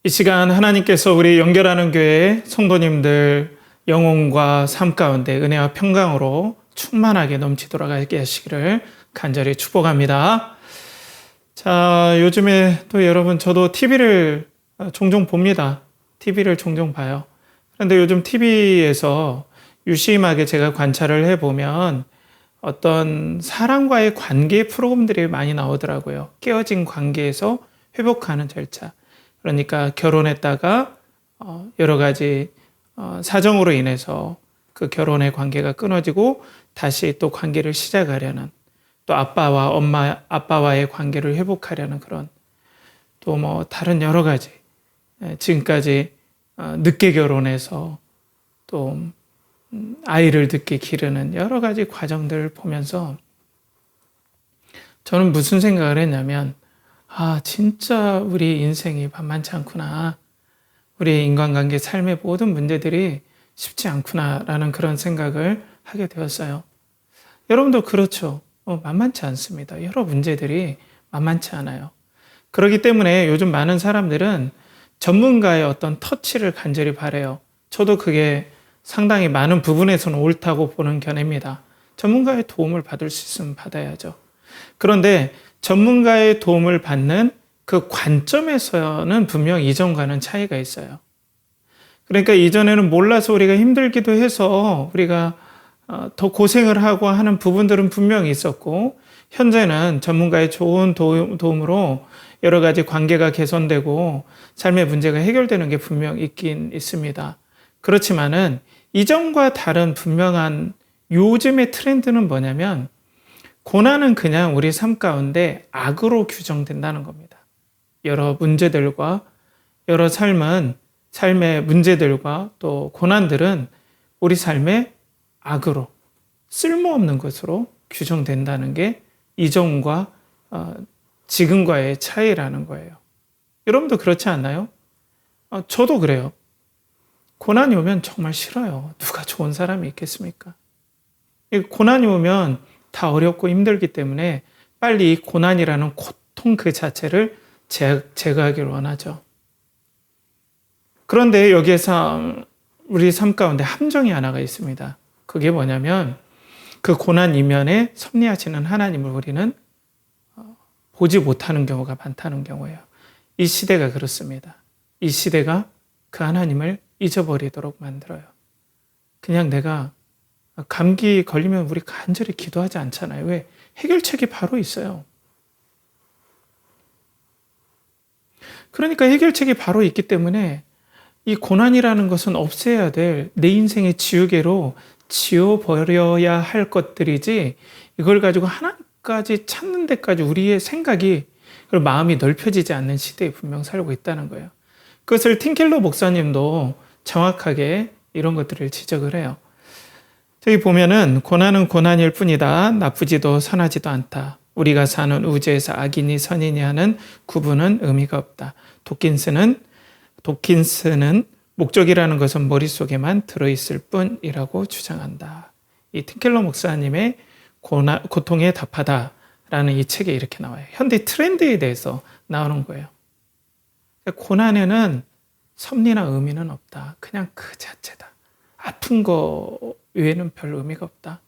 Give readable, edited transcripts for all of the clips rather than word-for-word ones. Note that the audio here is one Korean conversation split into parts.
이 시간 하나님께서 우리 연결하는 교회 성도님들 영혼과 삶 가운데 은혜와 평강으로 충만하게 넘치도록 하시기를 간절히 축복합니다. 자, 요즘에 또 여러분 저도 TV를 종종 봅니다. TV를 종종 봐요. 그런데 요즘 TV에서 유심하게 제가 관찰을 해보면 어떤 사람과의 관계 프로그램들이 많이 나오더라고요. 깨어진 관계에서 회복하는 절차. 그러니까 결혼했다가 여러 가지 사정으로 인해서 그 결혼의 관계가 끊어지고 다시 또 관계를 시작하려는, 또 아빠와의 관계를 회복하려는 그런, 또 뭐 다른 여러 가지, 지금까지 늦게 결혼해서 또 아이를 늦게 기르는 여러 가지 과정들을 보면서 저는 무슨 생각을 했냐면, 진짜 우리 인생이 만만치 않구나. 우리 인간관계 삶의 모든 문제들이 쉽지 않구나라는 그런 생각을 하게 되었어요. 여러분도 그렇죠. 만만치 않습니다. 여러 문제들이 만만치 않아요. 그렇기 때문에 요즘 많은 사람들은 전문가의 어떤 터치를 간절히 바라요. 저도 그게 상당히 많은 부분에서는 옳다고 보는 견해입니다. 전문가의 도움을 받을 수 있으면 받아야죠. 그런데 전문가의 도움을 받는 그 관점에서는 분명 이전과는 차이가 있어요. 그러니까 이전에는 몰라서 우리가 힘들기도 해서 우리가 더 고생을 하고 하는 부분들은 분명히 있었고, 현재는 전문가의 좋은 도움으로 여러 가지 관계가 개선되고 삶의 문제가 해결되는 게 분명 있긴 있습니다. 그렇지만은 이전과 다른 분명한 요즘의 트렌드는 뭐냐면, 고난은 그냥 우리 삶 가운데 악으로 규정된다는 겁니다. 여러 문제들과 여러 삶의 문제들과 또 고난들은 우리 삶의 악으로, 쓸모없는 것으로 규정된다는 게 이전과 지금과의 차이라는 거예요. 여러분도 그렇지 않나요? 저도 그래요. 고난이 오면 정말 싫어요. 누가 좋은 사람이 있겠습니까? 고난이 오면 다 어렵고 힘들기 때문에 빨리 이 고난이라는 고통 그 자체를 제거하기를 원하죠. 그런데 여기에서 우리 삶 가운데 함정이 하나가 있습니다. 그게 뭐냐면, 그 고난 이면에 섭리하시는 하나님을 우리는 보지 못하는 경우가 많다는 경우예요. 이 시대가 그렇습니다. 이 시대가 그 하나님을 잊어버리도록 만들어요. 그냥 내가 감기 걸리면 우리 간절히 기도하지 않잖아요. 왜? 해결책이 바로 있어요. 그러니까 해결책이 바로 있기 때문에 이 고난이라는 것은 없애야 될 내 인생의 지우개로 지워버려야 할 것들이지, 이걸 가지고 하나님까지 찾는 데까지 우리의 생각이, 그리고 마음이 넓혀지지 않는 시대에 분명 살고 있다는 거예요. 그것을 팀켈러 목사님도 정확하게 이런 것들을 지적을 해요. 저기 보면은 고난은 고난일 뿐이다. 나쁘지도 선하지도 않다. 우리가 사는 우주에서 악이니 선이니 하는 구분은 의미가 없다. 도킨스는 목적이라는 것은 머릿속에만 들어있을 뿐이라고 주장한다. 이 팀켈러 목사님의 고통에 답하다라는 이 책에 이렇게 나와요. 현대 트렌드에 대해서 나오는 거예요. 고난에는 섭리나 의미는 없다. 그냥 그 자체다. 아픈 거 외에는 별 의미가 없다.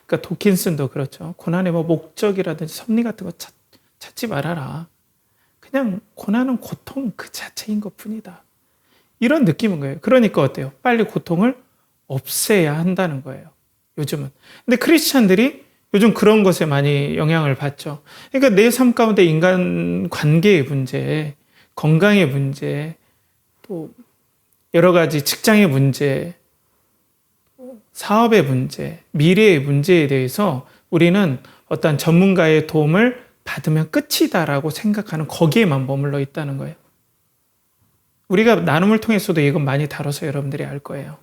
그러니까 도킨슨도 그렇죠. 고난의 뭐 목적이라든지 섭리 같은 거 찾지 말아라. 그냥 고난은 고통 그 자체인 것 뿐이다. 이런 느낌인 거예요. 그러니까 어때요? 빨리 고통을 없애야 한다는 거예요. 요즘은. 근데 크리스찬들이 요즘 그런 것에 많이 영향을 받죠. 그러니까 내 삶 가운데 인간 관계의 문제, 건강의 문제, 또 여러 가지 직장의 문제, 사업의 문제, 미래의 문제에 대해서 우리는 어떤 전문가의 도움을 받으면 끝이다라고 생각하는, 거기에만 머물러 있다는 거예요. 우리가 나눔을 통해서도 이건 많이 다뤄서 여러분들이 알 거예요.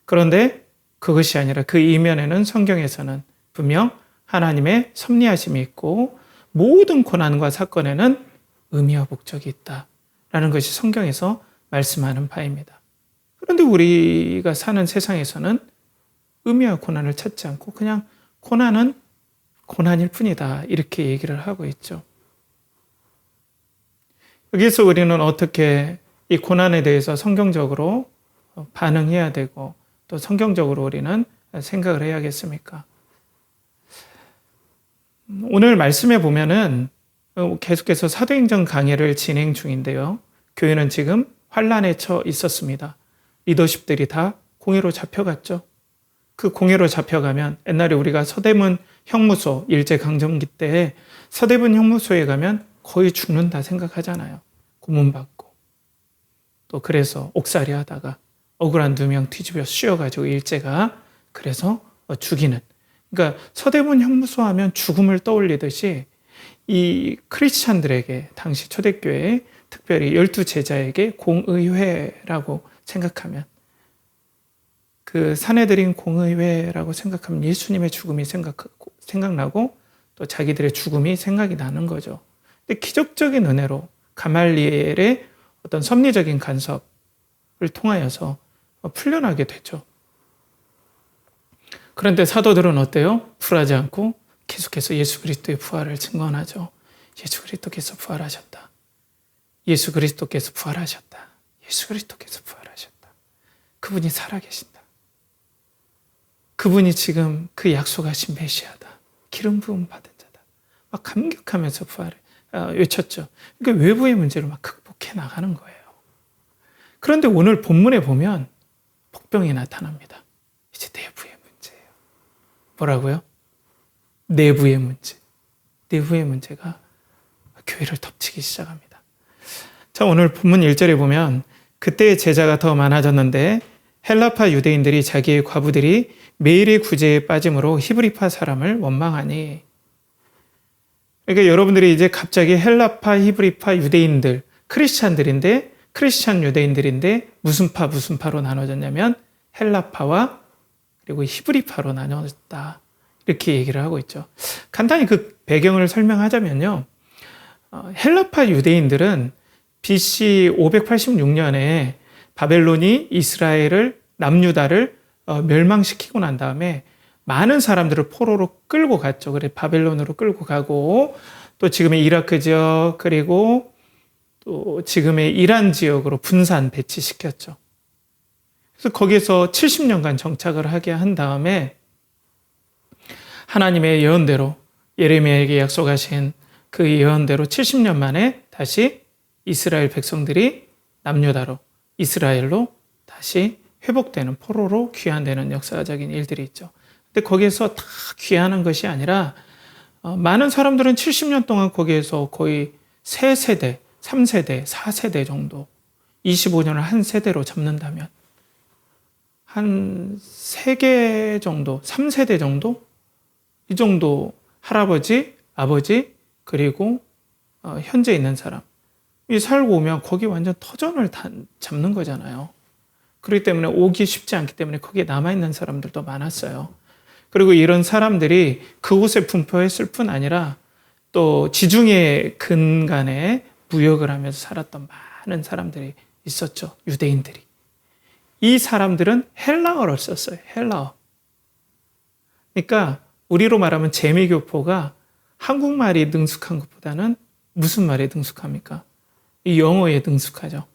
그런데 그것이 아니라 그 이면에는 성경에서는 분명 하나님의 섭리하심이 있고 모든 고난과 사건에는 의미와 목적이 있다라는 것이 성경에서 말씀하는 바입니다. 그런데 우리가 사는 세상에서는 의미와 고난을 찾지 않고 그냥 고난은 고난일 뿐이다. 이렇게 얘기를 하고 있죠. 여기서 우리는 어떻게 이 고난에 대해서 성경적으로 반응해야 되고 또 성경적으로 우리는 생각을 해야겠습니까? 오늘 말씀에 보면은 계속해서 사도행전 강해를 진행 중인데요. 교회는 지금 환란에 처 있었습니다. 리더십들이 다 공회로 잡혀갔죠. 그 공회로 잡혀가면 옛날에 우리가 서대문 형무소 일제강점기 때 서대문 형무소에 가면 거의 죽는다 생각하잖아요. 고문받고 또 그래서 옥살이 하다가 억울한 2명 뒤집어 씌워가지고 일제가 그래서 죽이는, 그러니까 서대문 형무소 하면 죽음을 떠올리듯이 이 크리스찬들에게 당시 초대교회 특별히 12제자에게 공의회라고 생각하면, 그 사내들인 공의회라고 생각하면 예수님의 죽음이 생각나고 또 자기들의 죽음이 생각이 나는 거죠. 근데 기적적인 은혜로 가말리엘의 어떤 섭리적인 간섭을 통하여서 풀려나게 되죠. 그런데 사도들은 어때요? 불하지 않고 계속해서 예수 그리스도의 부활을 증언하죠. 예수 그리스도께서 부활하셨다. 예수 그리스도께서 부활하셨다. 예수 그리스도께서 부활하셨다. 그분이 살아계신다. 그분이 지금 그 약속하신 메시아다. 기름 부음 받은 자다. 막 감격하면서 부활을 외쳤죠. 그러니까 외부의 문제를 막 극복해 나가는 거예요. 그런데 오늘 본문에 보면 복병이 나타납니다. 이제 내부의 문제예요. 뭐라고요? 내부의 문제. 내부의 문제가 교회를 덮치기 시작합니다. 자, 오늘 본문 1절에 보면 그때의 제자가 더 많아졌는데 헬라파 유대인들이 자기의 과부들이 매일의 구제에 빠짐으로 히브리파 사람을 원망하니. 그러니까 여러분들이 이제 갑자기 헬라파, 히브리파 유대인들, 크리스찬 유대인들인데 무슨 파로 나눠졌냐면 헬라파와 그리고 히브리파로 나눠졌다. 이렇게 얘기를 하고 있죠. 간단히 그 배경을 설명하자면요. 헬라파 유대인들은 BC 586년에 바벨론이 이스라엘을, 남유다를 멸망시키고 난 다음에 많은 사람들을 포로로 끌고 갔죠. 그래 바벨론으로 끌고 가고 또 지금의 이라크 지역 그리고 또 지금의 이란 지역으로 분산 배치시켰죠. 그래서 거기서 70년간 정착을 하게 한 다음에 하나님의 예언대로 예레미야에게 약속하신 그 예언대로 70년 만에 다시 이스라엘 백성들이 남유다로 이스라엘로 다시 회복되는, 포로로 귀환되는 역사적인 일들이 있죠. 근데 거기에서 다 귀환한 것이 아니라 많은 사람들은 70년 동안 거기에서 거의 3세대, 3세대, 4세대 정도 25년을 한 세대로 잡는다면 한 3개 정도, 3세대 정도? 이 정도 할아버지, 아버지, 그리고 현재 있는 사람 이 살고 오면 거기 완전 터전을 잡는 거잖아요. 그렇기 때문에 오기 쉽지 않기 때문에 거기에 남아있는 사람들도 많았어요. 그리고 이런 사람들이 그곳에 분포했을 뿐 아니라 또 지중해 근간에 무역을 하면서 살았던 많은 사람들이 있었죠. 유대인들이. 이 사람들은 헬라어를 썼어요. 헬라어. 그러니까 우리로 말하면 재미교포가 한국말이 능숙한 것보다는 무슨 말에 능숙합니까? 이 영어에 능숙하죠.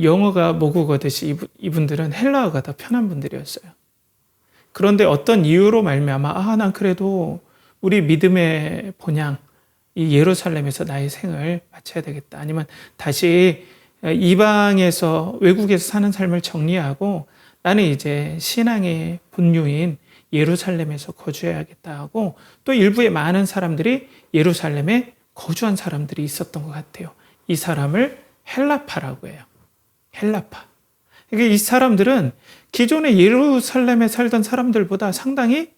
영어가 모국어듯이 이분들은 헬라어가 더 편한 분들이었어요. 그런데 어떤 이유로 말미암아 난 그래도 우리 믿음의 본향 이 예루살렘에서 나의 생을 마쳐야 되겠다. 아니면 다시 이방에서 외국에서 사는 삶을 정리하고 나는 이제 신앙의 본류인 예루살렘에서 거주해야겠다 하고 또 일부의 많은 사람들이 예루살렘에 거주한 사람들이 있었던 것 같아요. 이 사람을 헬라파라고 해요. 헬라파. 그러니까 이 사람들은 기존의 예루살렘에 살던 사람들보다 상당히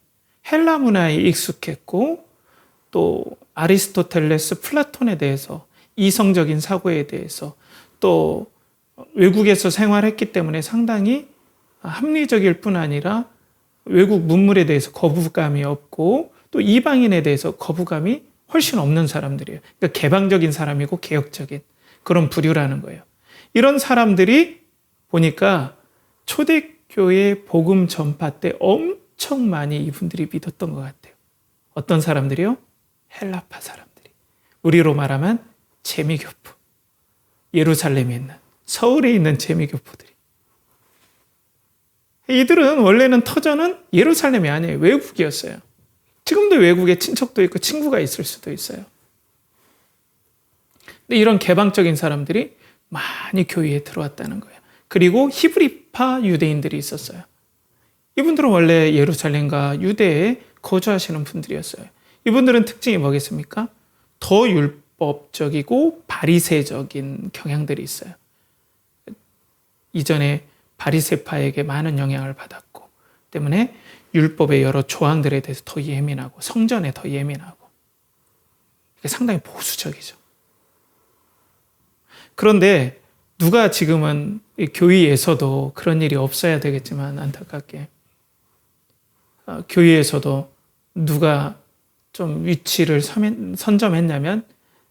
헬라 문화에 익숙했고 또 아리스토텔레스, 플라톤에 대해서 이성적인 사고에 대해서 또 외국에서 생활했기 때문에 상당히 합리적일 뿐 아니라 외국 문물에 대해서 거부감이 없고 또 이방인에 대해서 거부감이 훨씬 없는 사람들이에요. 그러니까 개방적인 사람이고 개혁적인 그런 부류라는 거예요. 이런 사람들이 보니까 초대교회 복음 전파 때 엄청 많이 이분들이 믿었던 것 같아요. 어떤 사람들이요? 헬라파 사람들이. 우리로 말하면 재미교포. 예루살렘에 있는, 서울에 있는 재미교포들이. 이들은 원래는 터전은 예루살렘이 아니에요. 외국이었어요. 지금도 외국에 친척도 있고 친구가 있을 수도 있어요. 근데 이런 개방적인 사람들이 많이 교회에 들어왔다는 거예요. 그리고 히브리파 유대인들이 있었어요. 이분들은 원래 예루살렘과 유대에 거주하시는 분들이었어요. 이분들은 특징이 뭐겠습니까? 더 율법적이고 바리새적인 경향들이 있어요. 이전에 바리새파에게 많은 영향을 받았고 때문에 율법의 여러 조항들에 대해서 더 예민하고 성전에 더 예민하고 이게 상당히 보수적이죠. 그런데 누가 지금은 교회에서도 그런 일이 없어야 되겠지만 안타깝게 교회에서도 누가 좀 위치를 선점했냐면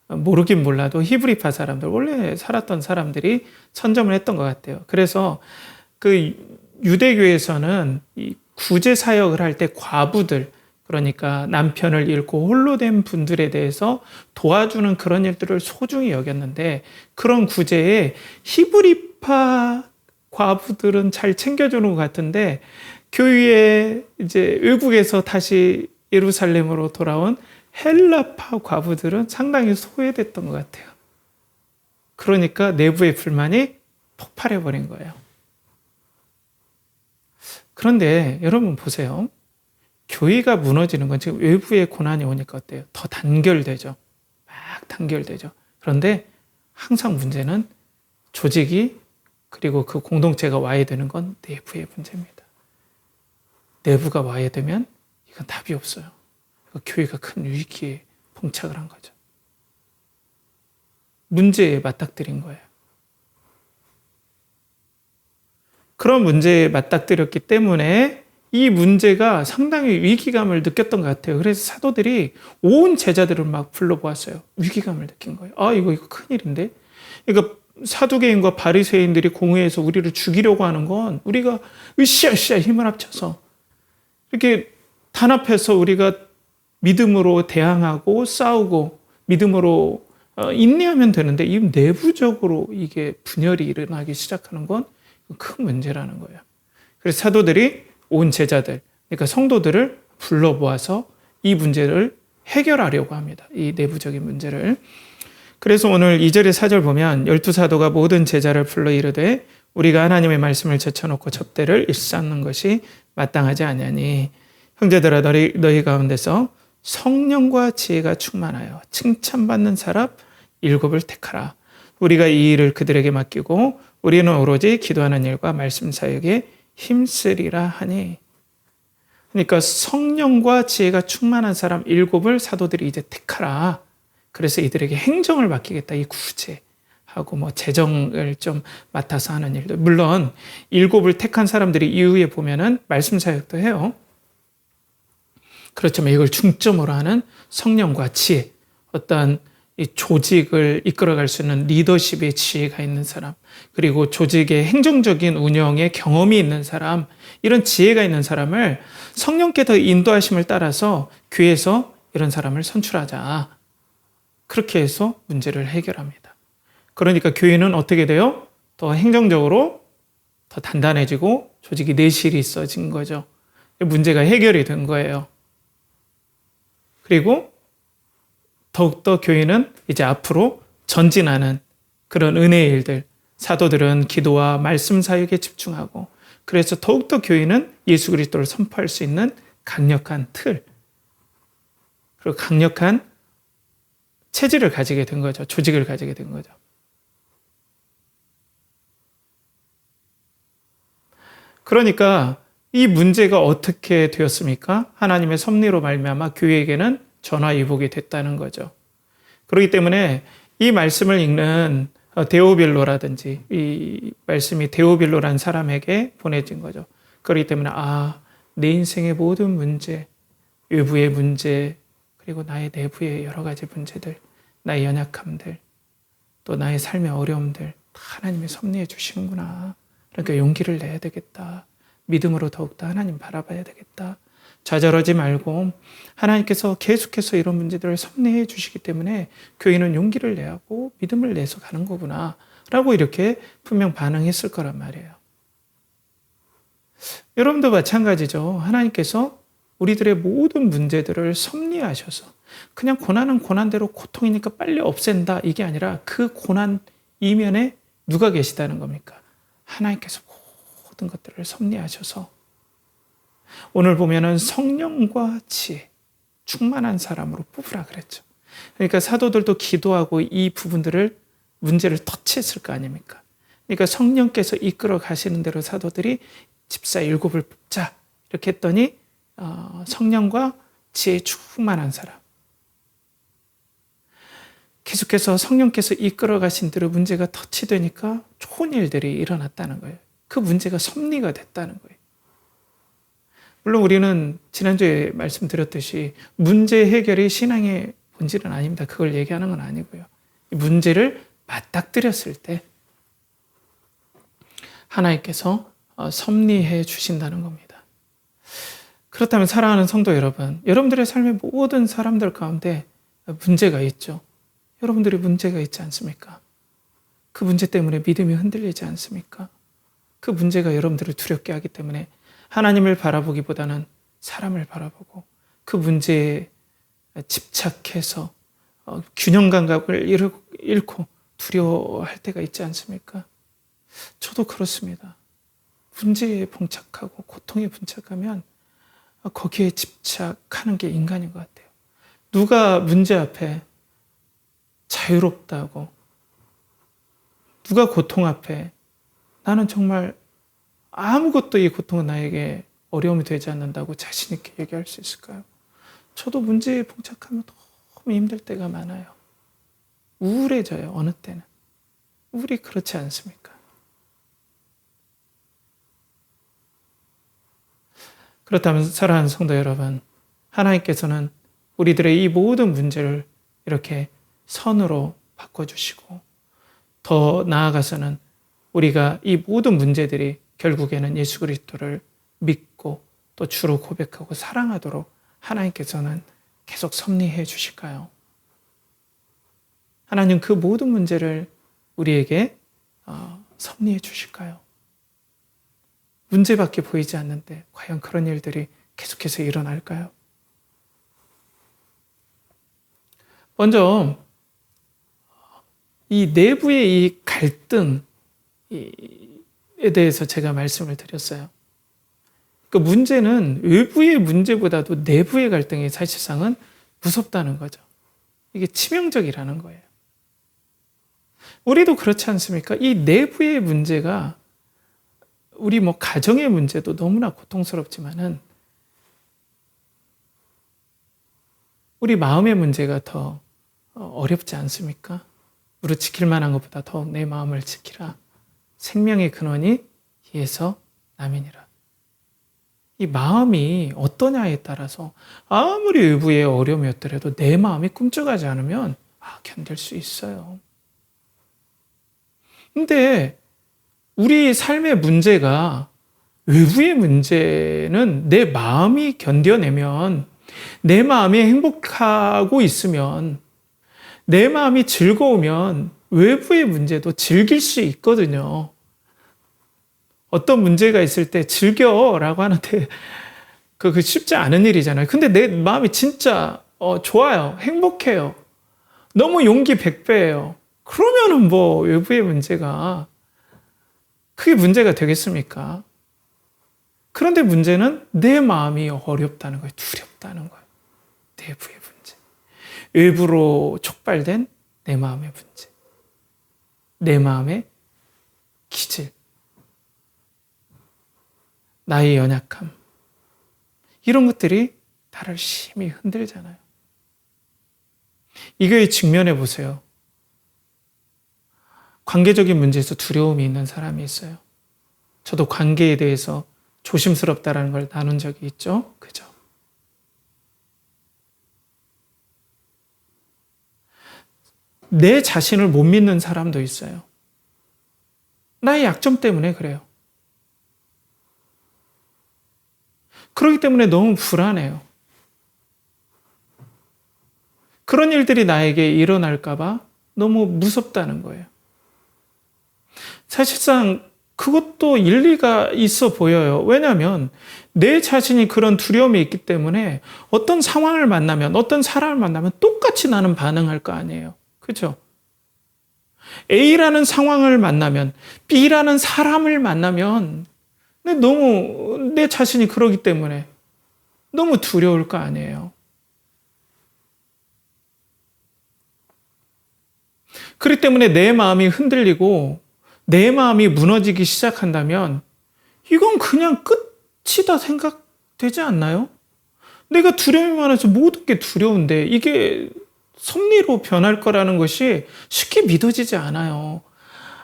모르긴 몰라도 히브리파 사람들, 원래 살았던 사람들이 선점을 했던 것 같아요. 그래서 그 유대교에서는 이 구제 사역을 할 때 과부들, 그러니까 남편을 잃고 홀로 된 분들에 대해서 도와주는 그런 일들을 소중히 여겼는데 그런 구제에 히브리파 과부들은 잘 챙겨주는 것 같은데 교회에 이제 외국에서 다시 예루살렘으로 돌아온 헬라파 과부들은 상당히 소외됐던 것 같아요. 그러니까 내부의 불만이 폭발해버린 거예요. 그런데 여러분 보세요. 교회가 무너지는 건 지금 외부의 고난이 오니까 어때요? 더 단결되죠. 막 단결되죠. 그런데 항상 문제는 조직이 그리고 그 공동체가 와야 되는 건 내부의 문제입니다. 내부가 와야 되면 이건 답이 없어요. 교회가 큰 위기에 봉착을 한 거죠. 문제에 맞닥뜨린 거예요. 그런 문제에 맞닥뜨렸기 때문에 이 문제가 상당히 위기감을 느꼈던 것 같아요. 그래서 사도들이 온 제자들을 막 불러보았어요. 위기감을 느낀 거예요. 아, 이거 큰일인데? 그러니까 사두개인과 바리새인들이 공회에서 우리를 죽이려고 하는 건 우리가 으쌰으쌰 힘을 합쳐서 이렇게 단합해서 우리가 믿음으로 대항하고 싸우고 믿음으로 인내하면 되는데 이 내부적으로 이게 분열이 일어나기 시작하는 건 큰 문제라는 거예요. 그래서 사도들이 온 제자들, 그러니까 성도들을 불러보아서 이 문제를 해결하려고 합니다. 이 내부적인 문제를. 그래서 오늘 2절의 4절 보면 12사도가 모든 제자를 불러 이르되 우리가 하나님의 말씀을 제쳐놓고 접대를 일삼는 것이 마땅하지 아니하니 형제들아 너희 가운데서 성령과 지혜가 충만하여 칭찬받는 사람 7을 택하라. 우리가 이 일을 그들에게 맡기고 우리는 오로지 기도하는 일과 말씀 사역에 힘쓰리라 하니. 그러니까 성령과 지혜가 충만한 사람 7을 사도들이 이제 택하라. 그래서 이들에게 행정을 맡기겠다. 이 구제하고 뭐 재정을 좀 맡아서 하는 일들. 물론 7을 택한 사람들이 이후에 보면은 말씀 사역도 해요. 그렇지만 이걸 중점으로 하는 성령과 지혜, 어떤 이 조직을 이끌어갈 수 있는 리더십의 지혜가 있는 사람, 그리고 조직의 행정적인 운영에 경험이 있는 사람, 이런 지혜가 있는 사람을 성령께 더 인도하심을 따라서 교회에서 이런 사람을 선출하자. 그렇게 해서 문제를 해결합니다. 그러니까 교회는 어떻게 돼요? 더 행정적으로 더 단단해지고 조직이 내실이 있어진 거죠. 문제가 해결이 된 거예요. 그리고 더욱더 교회는 이제 앞으로 전진하는 그런 은혜의 일들, 사도들은 기도와 말씀 사역에 집중하고 그래서 더욱더 교회는 예수 그리스도를 선포할 수 있는 강력한 틀, 그리고 강력한 체질을 가지게 된 거죠. 조직을 가지게 된 거죠. 그러니까 이 문제가 어떻게 되었습니까? 하나님의 섭리로 말미암아 교회에게는 전화위복이 됐다는 거죠. 그렇기 때문에 이 말씀을 읽는 데오빌로라든지 이 말씀이 데오빌로라는 사람에게 보내진 거죠. 그렇기 때문에 내 인생의 모든 문제, 외부의 문제, 그리고 나의 내부의 여러 가지 문제들, 나의 연약함들, 또 나의 삶의 어려움들 다 하나님이 섭리해 주시는구나. 그러니까 용기를 내야 되겠다. 믿음으로 더욱더 하나님 바라봐야 되겠다. 좌절하지 말고 하나님께서 계속해서 이런 문제들을 섭리해 주시기 때문에 교인은 용기를 내야 하고 믿음을 내서 가는 거구나 라고 이렇게 분명 반응했을 거란 말이에요. 여러분도 마찬가지죠. 하나님께서 우리들의 모든 문제들을 섭리하셔서 그냥 고난은 고난대로 고통이니까 빨리 없앤다 이게 아니라 그 고난 이면에 누가 계시다는 겁니까? 하나님께서 모든 것들을 섭리하셔서 오늘 보면은 성령과 지혜 충만한 사람으로 뽑으라 그랬죠. 그러니까 사도들도 기도하고 이 부분들을 문제를 터치했을 거 아닙니까? 그러니까 성령께서 이끌어 가시는 대로 사도들이 집사 7을 뽑자 이렇게 했더니 성령과 지혜 충만한 사람. 계속해서 성령께서 이끌어 가신 대로 문제가 터치되니까 좋은 일들이 일어났다는 거예요. 그 문제가 섭리가 됐다는 거예요. 물론 우리는 지난주에 말씀드렸듯이 문제 해결이 신앙의 본질은 아닙니다. 그걸 얘기하는 건 아니고요. 문제를 맞닥뜨렸을 때 하나님께서 섭리해 주신다는 겁니다. 그렇다면 사랑하는 성도 여러분, 여러분들의 삶의 모든 사람들 가운데 문제가 있죠. 여러분들이 문제가 있지 않습니까? 그 문제 때문에 믿음이 흔들리지 않습니까? 그 문제가 여러분들을 두렵게 하기 때문에 하나님을 바라보기보다는 사람을 바라보고 그 문제에 집착해서 균형 감각을 잃고 두려워할 때가 있지 않습니까? 저도 그렇습니다. 문제에 봉착하고 고통에 봉착하면 거기에 집착하는 게 인간인 것 같아요. 누가 문제 앞에 자유롭다고, 누가 고통 앞에 나는 정말 아무것도 이 고통은 나에게 어려움이 되지 않는다고 자신 있게 얘기할 수 있을까요? 저도 문제에 봉착하면 너무 힘들 때가 많아요. 우울해져요, 어느 때는. 우리 그렇지 않습니까? 그렇다면 사랑하는 성도 여러분, 하나님께서는 우리들의 이 모든 문제를 이렇게 선으로 바꿔주시고 더 나아가서는 우리가 이 모든 문제들이 결국에는 예수 그리스도를 믿고 또 주로 고백하고 사랑하도록 하나님께서는 계속 섭리해 주실까요? 하나님 그 모든 문제를 우리에게 섭리해 주실까요? 문제밖에 보이지 않는데 과연 그런 일들이 계속해서 일어날까요? 먼저 이 내부의 이 갈등에 대해서 제가 말씀을 드렸어요. 그 문제는 외부의 문제보다도 내부의 갈등이 사실상은 무섭다는 거죠. 이게 치명적이라는 거예요. 우리도 그렇지 않습니까? 이 내부의 문제가 우리 가정의 문제도 너무나 고통스럽지만은 우리 마음의 문제가 더 어렵지 않습니까? 무릇 지킬 만한 것보다 더욱 내 마음을 지키라. 생명의 근원이 이에서 남이니라. 이 마음이 어떠냐에 따라서 아무리 외부의 어려움이었더라도 내 마음이 꿈쩍하지 않으면 견딜 수 있어요. 근데 우리 삶의 문제가 외부의 문제는 내 마음이 견뎌내면, 내 마음이 행복하고 있으면, 내 마음이 즐거우면 외부의 문제도 즐길 수 있거든요. 어떤 문제가 있을 때 즐겨라고 하는데 그 쉽지 않은 일이잖아요. 근데 내 마음이 진짜 좋아요. 행복해요. 너무 용기 100배예요. 그러면은 외부의 문제가 그게 문제가 되겠습니까? 그런데 문제는 내 마음이 어렵다는 거예요. 두렵다는 거예요. 내부의 문제. 외부로 촉발된 내 마음의 문제. 내 마음의 기질. 나의 연약함. 이런 것들이 나를 심히 흔들잖아요. 이거에 직면해 보세요. 관계적인 문제에서 두려움이 있는 사람이 있어요. 저도 관계에 대해서 조심스럽다라는 걸 나눈 적이 있죠. 그죠? 내 자신을 못 믿는 사람도 있어요. 나의 약점 때문에 그래요. 그렇기 때문에 너무 불안해요. 그런 일들이 나에게 일어날까봐 너무 무섭다는 거예요. 사실상 그것도 일리가 있어 보여요. 왜냐하면 내 자신이 그런 두려움이 있기 때문에 어떤 상황을 만나면, 어떤 사람을 만나면 똑같이 나는 반응할 거 아니에요. 그렇죠? A라는 상황을 만나면, B라는 사람을 만나면 너무 내 자신이 그러기 때문에 너무 두려울 거 아니에요. 그렇기 때문에 내 마음이 흔들리고 내 마음이 무너지기 시작한다면 이건 그냥 끝이다 생각되지 않나요? 내가 두려움이 많아서 모든 게 두려운데 이게 섭리로 변할 거라는 것이 쉽게 믿어지지 않아요.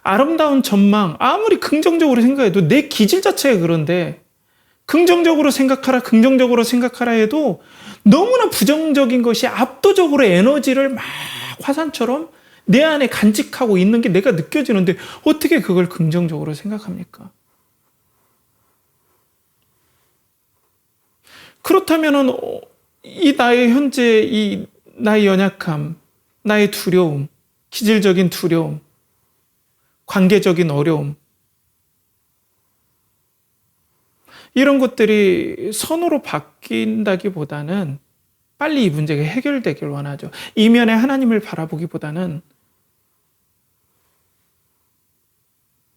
아름다운 전망, 아무리 긍정적으로 생각해도 내 기질 자체가 그런데 긍정적으로 생각하라, 긍정적으로 생각하라 해도 너무나 부정적인 것이 압도적으로 에너지를 막 화산처럼 내 안에 간직하고 있는 게 내가 느껴지는데 어떻게 그걸 긍정적으로 생각합니까? 그렇다면 이 나의 현재 이 나의 연약함, 나의 두려움, 기질적인 두려움, 관계적인 어려움 이런 것들이 선으로 바뀐다기보다는 빨리 이 문제가 해결되길 원하죠. 이면에 하나님을 바라보기보다는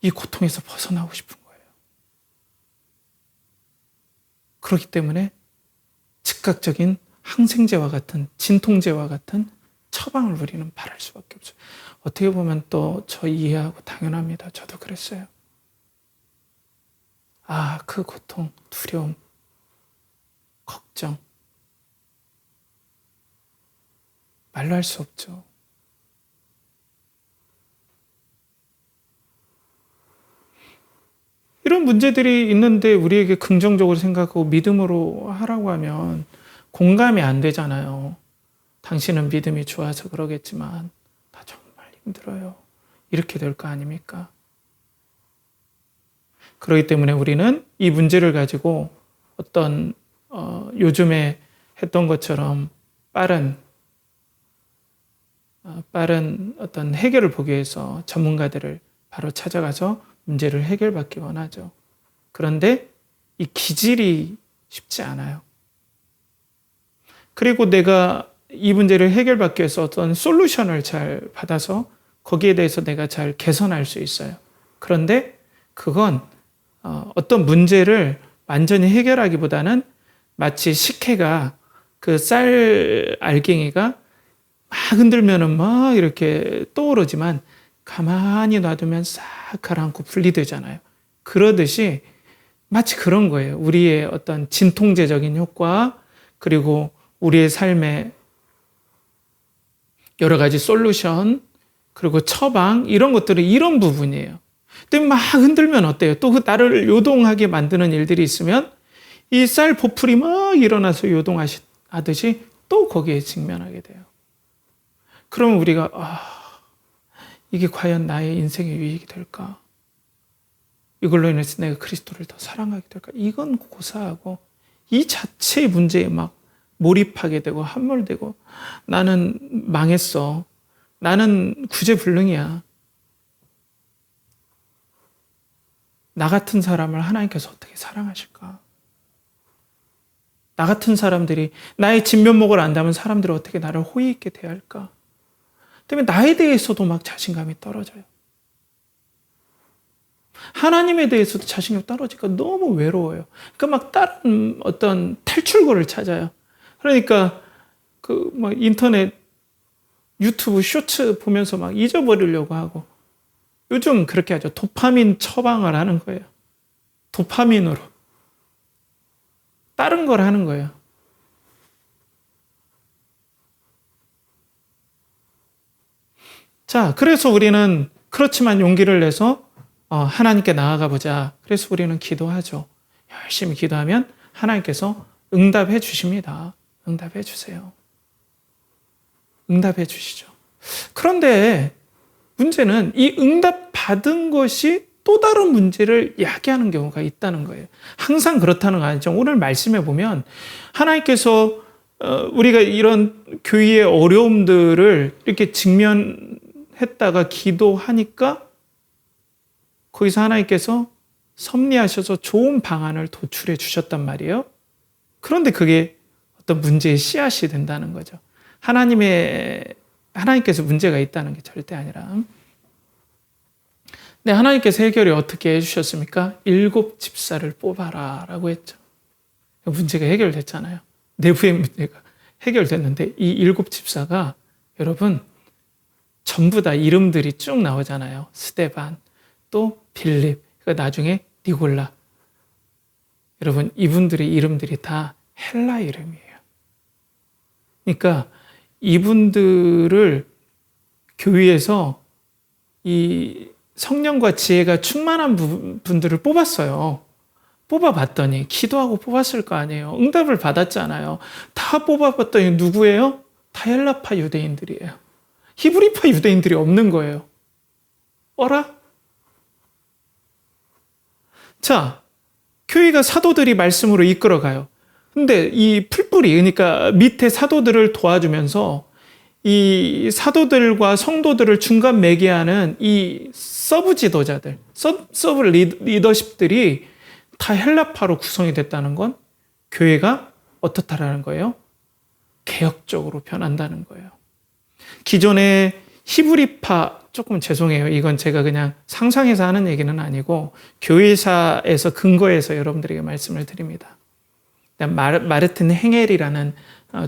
이 고통에서 벗어나고 싶은 거예요. 그렇기 때문에 즉각적인 항생제와 같은, 진통제와 같은 처방을 우리는 바랄 수밖에 없어요. 어떻게 보면 또 저 이해하고 당연합니다. 저도 그랬어요. 그 고통, 두려움, 걱정 말로 할 수 없죠. 이런 문제들이 있는데 우리에게 긍정적으로 생각하고 믿음으로 하라고 하면 공감이 안 되잖아요. 당신은 믿음이 좋아서 그러겠지만 나 정말 힘들어요. 이렇게 될 거 아닙니까? 그렇기 때문에 우리는 이 문제를 가지고 어떤 요즘에 했던 것처럼 빠른 어떤 해결을 보기 위해서 전문가들을 바로 찾아가서 문제를 해결받기 원하죠. 그런데 이 기질이 쉽지 않아요. 그리고 내가 이 문제를 해결받기 위해서 어떤 솔루션을 잘 받아서 거기에 대해서 내가 잘 개선할 수 있어요. 그런데 그건 어떤 문제를 완전히 해결하기보다는 마치 식혜가 그 쌀 알갱이가 막 흔들면은 막 이렇게 떠오르지만 가만히 놔두면 싹 가라앉고 분리되잖아요. 그러듯이 마치 그런 거예요. 우리의 어떤 진통제적인 효과, 그리고 우리의 삶의 여러 가지 솔루션, 그리고 처방, 이런 것들은 이런 부분이에요. 근데 막 흔들면 어때요? 또 그 나를 요동하게 만드는 일들이 있으면 이 쌀 보풀이 막 일어나서 요동하듯이 또 거기에 직면하게 돼요. 그러면 우리가 이게 과연 나의 인생의 유익이 될까? 이걸로 인해서 내가 그리스도를 더 사랑하게 될까? 이건 고사하고 이 자체의 문제에 막 몰입하게 되고 함몰되고 나는 망했어. 나는 구제불능이야. 나 같은 사람을 하나님께서 어떻게 사랑하실까? 나 같은 사람들이 나의 진면목을 안다면 사람들이 어떻게 나를 호의 있게 대할까? 때문에 나에 대해서도 막 자신감이 떨어져요. 하나님에 대해서도 자신감이 떨어지니까 너무 외로워요. 그러니까 막 다른 어떤 탈출구를 찾아요. 그러니까 그 막 인터넷 유튜브 쇼츠 보면서 막 잊어버리려고 하고 요즘 그렇게 하죠. 도파민 처방을 하는 거예요. 도파민으로. 다른 걸 하는 거예요. 자, 그래서 우리는 그렇지만 용기를 내서 하나님께 나아가 보자. 그래서 우리는 기도하죠. 열심히 기도하면 하나님께서 응답해 주십니다. 응답해 주세요. 응답해 주시죠. 그런데 문제는 이 응답 받은 것이 또 다른 문제를 야기하는 경우가 있다는 거예요. 항상 그렇다는 거 아니죠. 오늘 말씀해 보면 하나님께서 우리가 이런 교회의 어려움들을 이렇게 직면했다가 기도하니까 거기서 하나님께서 섭리하셔서 좋은 방안을 도출해 주셨단 말이에요. 그런데 그게 어떤 문제의 씨앗이 된다는 거죠. 하나님께서 문제가 있다는 게 절대 아니라. 근데 하나님께서 해결이 어떻게 해주셨습니까? 7 집사를 뽑아라 라고 했죠. 문제가 해결됐잖아요. 내부의 문제가 해결됐는데 이 7 집사가 여러분 전부 다 이름들이 쭉 나오잖아요. 스데반, 또 빌립, 나중에 니골라. 여러분 이분들의 이름들이 다 헬라 이름이에요. 그러니까 이분들을 교회에서 이 성령과 지혜가 충만한 분들을 뽑았어요. 뽑아봤더니 기도하고 뽑았을 거 아니에요. 응답을 받았잖아요. 다 뽑아봤더니 누구예요? 다 헬라파 유대인들이에요. 히브리파 유대인들이 없는 거예요. 어라? 자, 교회가 사도들이 말씀으로 이끌어가요. 근데 이 풀뿌리, 그러니까 밑에 사도들을 도와주면서 이 사도들과 성도들을 중간 매개하는 이 서브 지도자들, 서브 리더십들이 다 헬라파로 구성이 됐다는 건 교회가 어떻다라는 거예요? 개혁적으로 변한다는 거예요. 기존의 히브리파, 조금 죄송해요. 이건 제가 그냥 상상해서 하는 얘기는 아니고 교회사에서 근거해서 여러분들에게 말씀을 드립니다. 마르틴 행헬이라는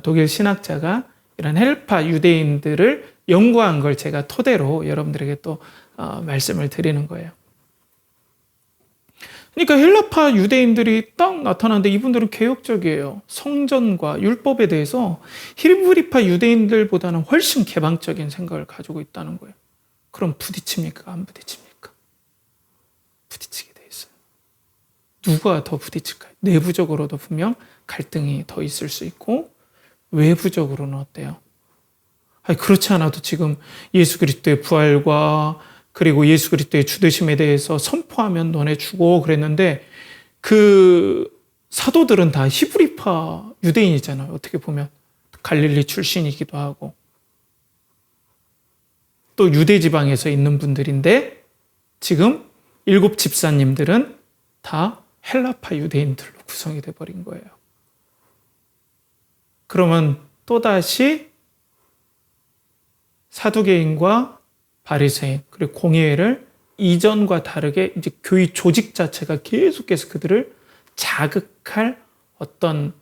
독일 신학자가 이런 헬파 유대인들을 연구한 걸 제가 토대로 여러분들에게 또 말씀을 드리는 거예요. 그러니까 헬라파 유대인들이 딱 나타나는데 이분들은 개혁적이에요. 성전과 율법에 대해서 히브리파 유대인들보다는 훨씬 개방적인 생각을 가지고 있다는 거예요. 그럼 부딪힙니까? 안 부딪힙니까? 부딪히게 돼 있어요. 누가 더 부딪힐까요? 내부적으로도 분명 갈등이 더 있을 수 있고 외부적으로는 어때요? 아니, 그렇지 않아도 지금 예수 그리스도의 부활과 그리고 예수 그리스도의 주되심에 대해서 선포하면 너네 죽어 그랬는데 그 사도들은 다 히브리파 유대인이잖아요. 어떻게 보면 갈릴리 출신이기도 하고 또 유대 지방에서 있는 분들인데 지금 7 집사님들은 다 헬라파 유대인들로 구성이 돼버린 거예요. 그러면 또다시 사두개인과 바리새인 그리고 공예회를 이전과 다르게 이제 교회 조직 자체가 계속해서 그들을 자극할 어떤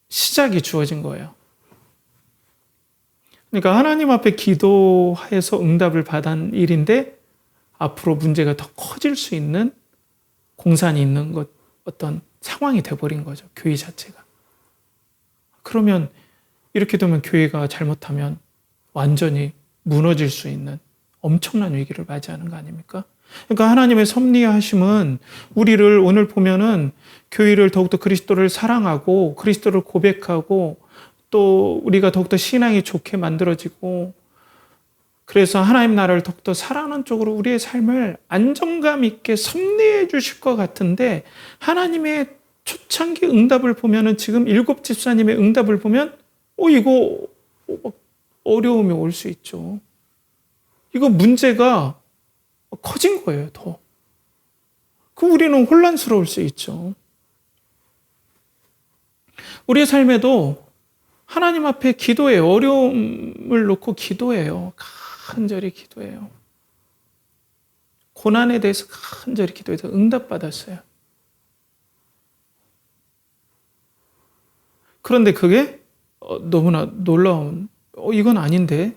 시작이 주어진 거예요. 그러니까 하나님 앞에 기도해서 응답을 받은 일인데 앞으로 문제가 더 커질 수 있는 공산이 있는 것 어떤 상황이 돼버린 거죠. 교회 자체가. 그러면 이렇게 되면 교회가 잘못하면 완전히 무너질 수 있는 엄청난 위기를 맞이하는 거 아닙니까? 그러니까 하나님의 섭리하심은 우리를 오늘 보면은 교회를 더욱더 그리스도를 사랑하고 그리스도를 고백하고 또 우리가 더욱더 신앙이 좋게 만들어지고 그래서 하나님 나라를 더욱더 사랑하는 쪽으로 우리의 삶을 안정감 있게 섭리해 주실 것 같은데 하나님의 초창기 응답을 보면은 지금 7 집사님의 응답을 보면 이거 어려움이 올 수 있죠. 이거 문제가 커진 거예요, 더. 우리는 혼란스러울 수 있죠. 우리의 삶에도 하나님 앞에 기도해요. 어려움을 놓고 기도해요. 간절히 기도해요. 고난에 대해서 간절히 기도해서 응답받았어요. 그런데 그게 너무나 놀라운 이건 아닌데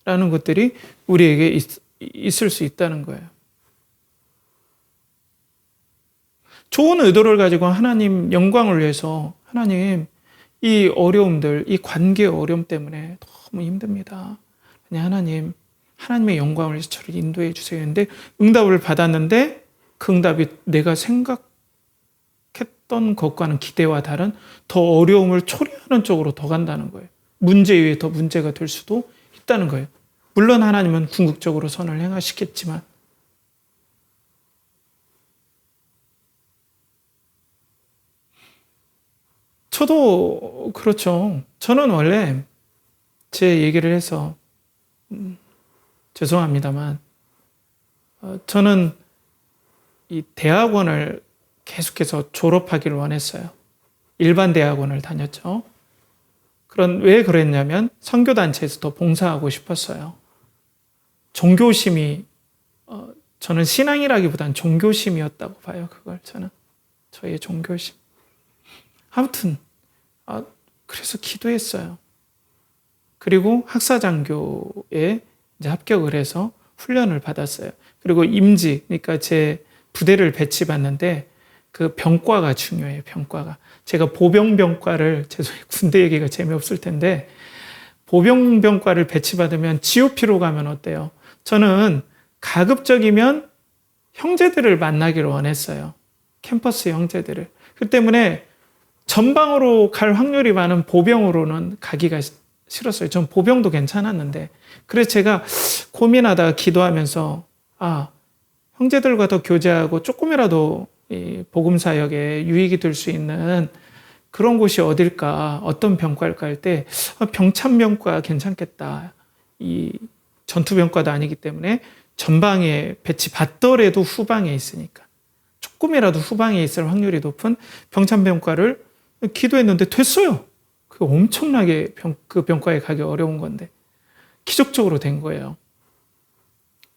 라는 것들이 우리에게 있을 수 있다는 거예요. 좋은 의도를 가지고 하나님 영광을 위해서 하나님 이 어려움들, 이 관계의 어려움 때문에 너무 힘듭니다. 하나님의 영광을 위해서 저를 인도해 주세요. 했는데 응답을 받았는데 그 응답이 내가 생각했던 것과는 기대와 다른 더 어려움을 초래하는 쪽으로 더 간다는 거예요. 문제 위에 더 문제가 될 수도 있다는 거예요. 물론 하나님은 궁극적으로 선을 행하시겠지만 저도 그렇죠. 저는 원래 제 얘기를 해서 죄송합니다만 저는 이 대학원을 계속해서 졸업하기를 원했어요. 일반 대학원을 다녔죠. 왜 그랬냐면 선교단체에서 더 봉사하고 싶었어요. 종교심이 저는 신앙이라기보단 종교심이었다고 봐요. 그걸 저는 저희의 종교심. 아무튼 그래서 기도했어요. 그리고 학사장교에 이제 합격을 해서 훈련을 받았어요. 그리고 임지, 그러니까 제 부대를 배치받는데 그 병과가 중요해요. 병과가. 제가 보병병과를, 죄송해요. 군대 얘기가 재미없을 텐데 보병병과를 배치받으면 GOP로 가면 어때요? 저는 가급적이면 형제들을 만나기를 원했어요. 캠퍼스 형제들을. 그 때문에 전방으로 갈 확률이 많은 보병으로는 가기가 싫었어요. 전 보병도 괜찮았는데. 그래서 제가 고민하다가 기도하면서 형제들과 더 교제하고 조금이라도 이 복음 사역에 유익이 될 수 있는 그런 곳이 어딜까, 어떤 병과일까 할 때 병참병과 괜찮겠다. 이 전투병과도 아니기 때문에 전방에 배치받더라도 후방에 있으니까 조금이라도 후방에 있을 확률이 높은 병참병과를 기도했는데 됐어요. 그 엄청나게 그 병과에 가기 어려운 건데 기적적으로 된 거예요.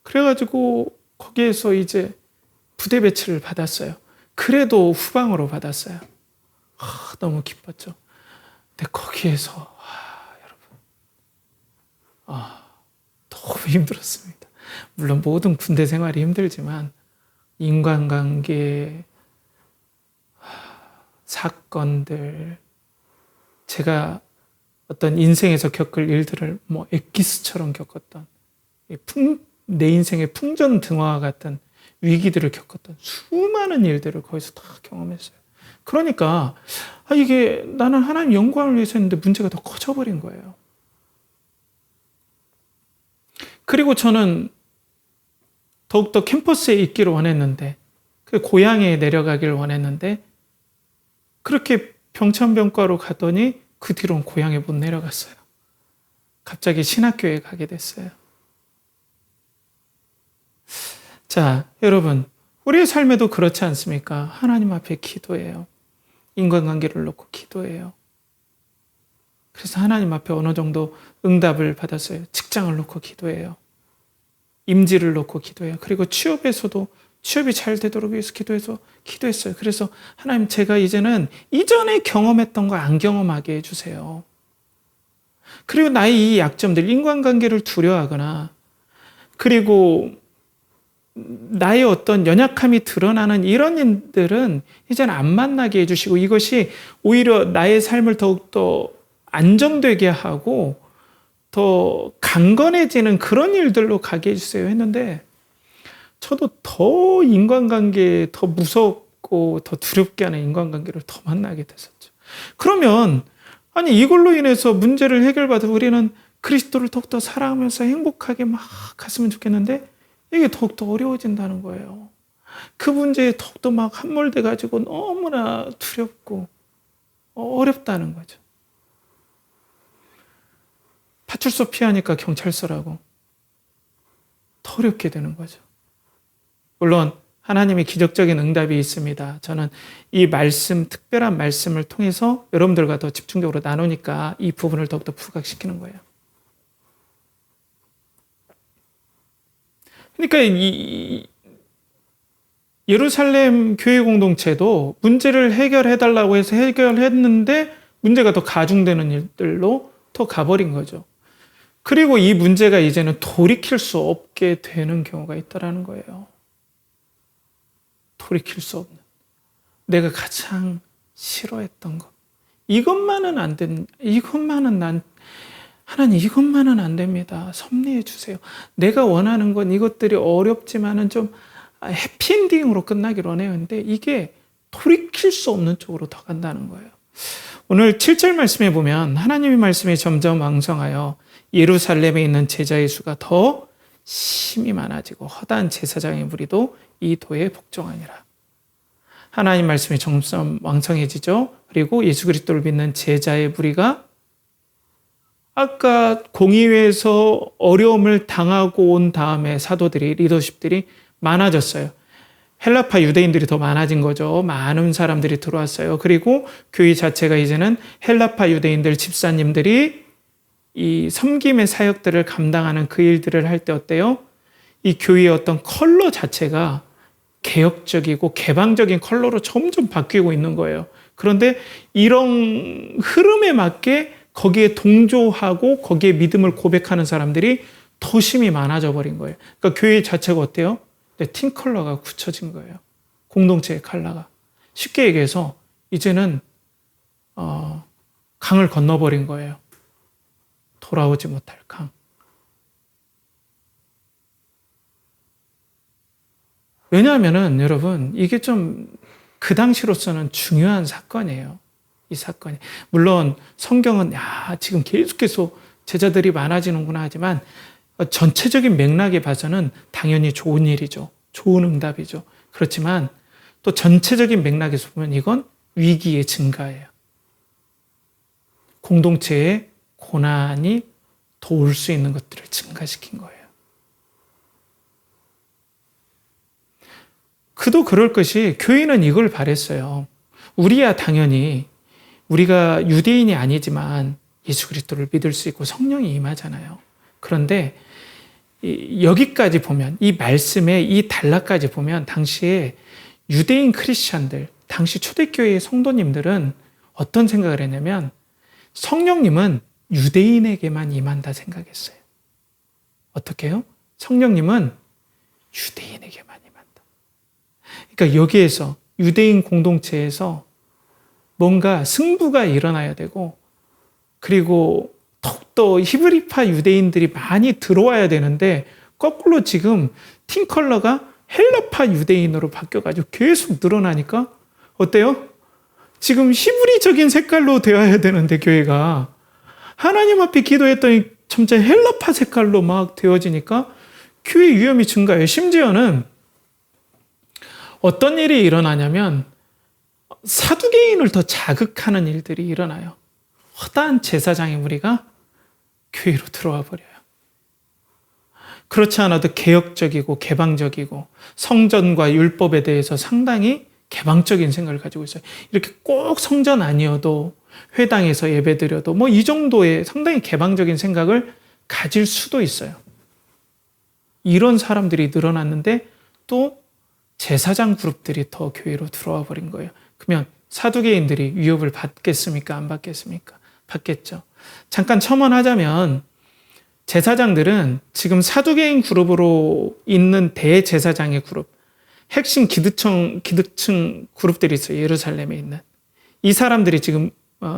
그래가지고 거기에서 이제 부대 배치를 받았어요. 그래도 후방으로 받았어요. 너무 기뻤죠. 근데 거기에서 여러분 너무 힘들었습니다. 물론 모든 군대 생활이 힘들지만 인간관계, 사건들, 제가 어떤 인생에서 겪을 일들을 엑기스처럼 겪었던 내 인생의 풍전등화와 같은 위기들을 겪었던 수많은 일들을 거기서 다 경험했어요. 그러니까 이게 나는 하나님 영광을 위해서 했는데 문제가 더 커져버린 거예요. 그리고 저는 더욱더 캠퍼스에 있기를 원했는데 고향에 내려가기를 원했는데 그렇게 병참병과로 가더니 그 뒤로는 고향에 못 내려갔어요. 갑자기 신학교에 가게 됐어요. 자, 여러분, 우리의 삶에도 그렇지 않습니까? 하나님 앞에 기도해요. 인간관계를 놓고 기도해요. 그래서 하나님 앞에 어느 정도 응답을 받았어요. 직장을 놓고 기도해요. 임지를 놓고 기도해요. 그리고 취업에서도 취업이 잘 되도록 위해서 기도했어요. 그래서 하나님, 제가 이제는 이전에 경험했던 거 안 경험하게 해주세요. 그리고 나의 이 약점들, 인간관계를 두려워하거나 그리고 나의 어떤 연약함이 드러나는 이런 일들은 이제는 안 만나게 해주시고 이것이 오히려 나의 삶을 더욱더 안정되게 하고 더 강건해지는 그런 일들로 가게 해주세요 했는데 저도 더 인간관계에 더 무섭고 더 두렵게 하는 인간관계를 더 만나게 됐었죠. 그러면 이걸로 인해서 문제를 해결받아 우리는 그리스도를 더욱더 사랑하면서 행복하게 막 갔으면 좋겠는데 이게 더욱더 어려워진다는 거예요. 그 문제에 더욱더 막 함몰돼가지고 너무나 두렵고 어렵다는 거죠. 파출소 피하니까 경찰서라고 더 어렵게 되는 거죠. 물론 하나님의 기적적인 응답이 있습니다. 저는 이 말씀, 특별한 말씀을 통해서 여러분들과 더 집중적으로 나누니까 이 부분을 더욱더 부각시키는 거예요. 그러니까 이 예루살렘 교회 공동체도 문제를 해결해달라고 해서 해결했는데 문제가 더 가중되는 일들로 더 가버린 거죠. 그리고 이 문제가 이제는 돌이킬 수 없게 되는 경우가 있다는 거예요. 돌이킬 수 없는. 내가 가장 싫어했던 것. 이것만은 안 됩니다. 하나님 이것만은 안 됩니다. 섭리해 주세요. 내가 원하는 건 이것들이 어렵지만은 좀 해피엔딩으로 끝나기로 원해요. 근데 이게 돌이킬 수 없는 쪽으로 더 간다는 거예요. 오늘 7절 말씀에 보면 하나님의 말씀이 점점 왕성하여 예루살렘에 있는 제자의 수가 더 심이 많아지고 허다한 제사장의 무리도 이 도에 복종하니라. 하나님 말씀이 점점 왕성해지죠. 그리고 예수 그리스도를 믿는 제자의 무리가 아까 공의회에서 어려움을 당하고 온 다음에 사도들이, 리더십들이 많아졌어요. 헬라파 유대인들이 더 많아진 거죠. 많은 사람들이 들어왔어요. 그리고 교회 자체가 이제는 헬라파 유대인들 집사님들이 이 섬김의 사역들을 감당하는 그 일들을 할 때 어때요? 이 교회의 어떤 컬러 자체가 개혁적이고 개방적인 컬러로 점점 바뀌고 있는 거예요. 그런데 이런 흐름에 맞게 거기에 동조하고 거기에 믿음을 고백하는 사람들이 더 심히 많아져 버린 거예요. 그러니까 교회 자체가 어때요? 팀 컬러가 굳혀진 거예요. 공동체의 컬러가. 쉽게 얘기해서 이제는 강을 건너버린 거예요. 돌아오지 못할 강. 왜냐하면은 여러분 이게 좀 그 당시로서는 중요한 사건이에요. 이 사건이. 물론 성경은 지금 계속해서 제자들이 많아지는구나 하지만 전체적인 맥락에 봐서는 당연히 좋은 일이죠. 좋은 응답이죠. 그렇지만 또 전체적인 맥락에서 보면 이건 위기의 증가예요. 공동체의 고난이 더 올 수 있는 것들을 증가시킨 거예요. 그도 그럴 것이 교회는 이걸 바랬어요. 우리야 당연히 우리가 유대인이 아니지만 예수 그리스도를 믿을 수 있고 성령이 임하잖아요. 그런데 여기까지 보면 이 말씀의 이 단락까지 보면 당시에 유대인 크리스찬들, 당시 초대교회의 성도님들은 어떤 생각을 했냐면 성령님은 유대인에게만 임한다 생각했어요. 어떻게 해요? 성령님은 유대인에게만 임한다. 그러니까 여기에서 유대인 공동체에서 뭔가 승부가 일어나야 되고 그리고 더욱더 히브리파 유대인들이 많이 들어와야 되는데 거꾸로 지금 팀 컬러가 헬라파 유대인으로 바뀌어가지고 계속 늘어나니까 어때요? 지금 히브리적인 색깔로 되어야 되는데 교회가 하나님 앞에 기도했더니 점차 헬라파 색깔로 막 되어지니까 교회 위험이 증가해요. 심지어는 어떤 일이 일어나냐면 사두개인을 더 자극하는 일들이 일어나요. 허다한 제사장의 무리가 교회로 들어와 버려요. 그렇지 않아도 개혁적이고 개방적이고 성전과 율법에 대해서 상당히 개방적인 생각을 가지고 있어요. 이렇게 꼭 성전 아니어도 회당에서 예배드려도 뭐 이 정도의 상당히 개방적인 생각을 가질 수도 있어요. 이런 사람들이 늘어났는데 또 제사장 그룹들이 더 교회로 들어와 버린 거예요. 그러면 사두개인들이 위협을 받겠습니까? 안 받겠습니까? 받겠죠. 잠깐 첨언하자면 제사장들은 지금 사두개인 그룹으로 있는 대제사장의 그룹, 핵심 기득층 그룹들이 있어요. 예루살렘에 있는. 이 사람들이 지금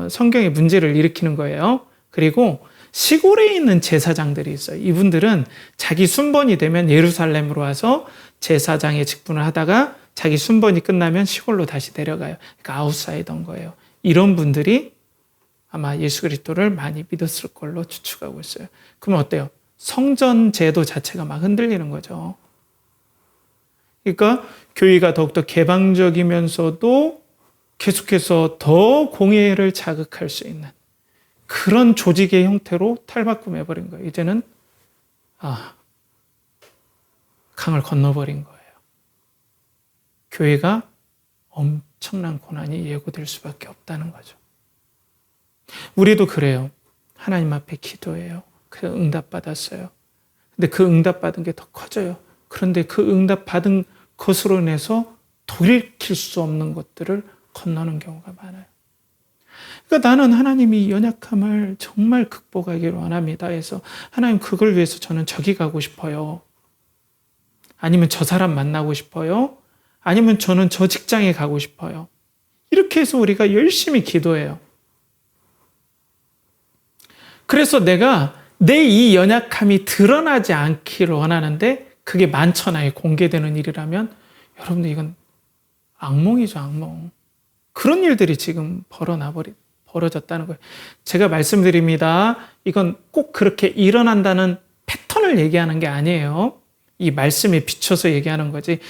성경에 문제를 일으키는 거예요. 그리고 시골에 있는 제사장들이 있어요. 이분들은 자기 순번이 되면 예루살렘으로 와서 제사장의 직분을 하다가 자기 순번이 끝나면 시골로 다시 내려가요. 그러니까 아웃사이더인 거예요. 이런 분들이 아마 예수 그리스도를 많이 믿었을 걸로 추측하고 있어요. 그러면 어때요? 성전 제도 자체가 막 흔들리는 거죠. 그러니까 교회가 더욱더 개방적이면서도 계속해서 더 공의를 자극할 수 있는 그런 조직의 형태로 탈바꿈해버린 거예요. 이제는 강을 건너버린 거예요. 교회가 엄청난 고난이 예고될 수밖에 없다는 거죠. 우리도 그래요. 하나님 앞에 기도해요. 그 응답받았어요. 근데 그 응답받은 게 더 커져요. 그런데 그 응답받은 것으로 인해서 돌이킬 수 없는 것들을 건너는 경우가 많아요. 그러니까 나는 하나님이 연약함을 정말 극복하기를 원합니다 해서 하나님 그걸 위해서 저는 저기 가고 싶어요. 아니면 저 사람 만나고 싶어요. 아니면 저는 저 직장에 가고 싶어요. 이렇게 해서 우리가 열심히 기도해요. 그래서 내가 내 이 연약함이 드러나지 않기를 원하는데 그게 만천하에 공개되는 일이라면 여러분들 이건 악몽이죠, 악몽. 그런 일들이 지금 벌어졌다는 거예요. 제가 말씀드립니다. 이건 꼭 그렇게 일어난다는 패턴을 얘기하는 게 아니에요. 이 말씀에 비춰서 얘기하는 거지.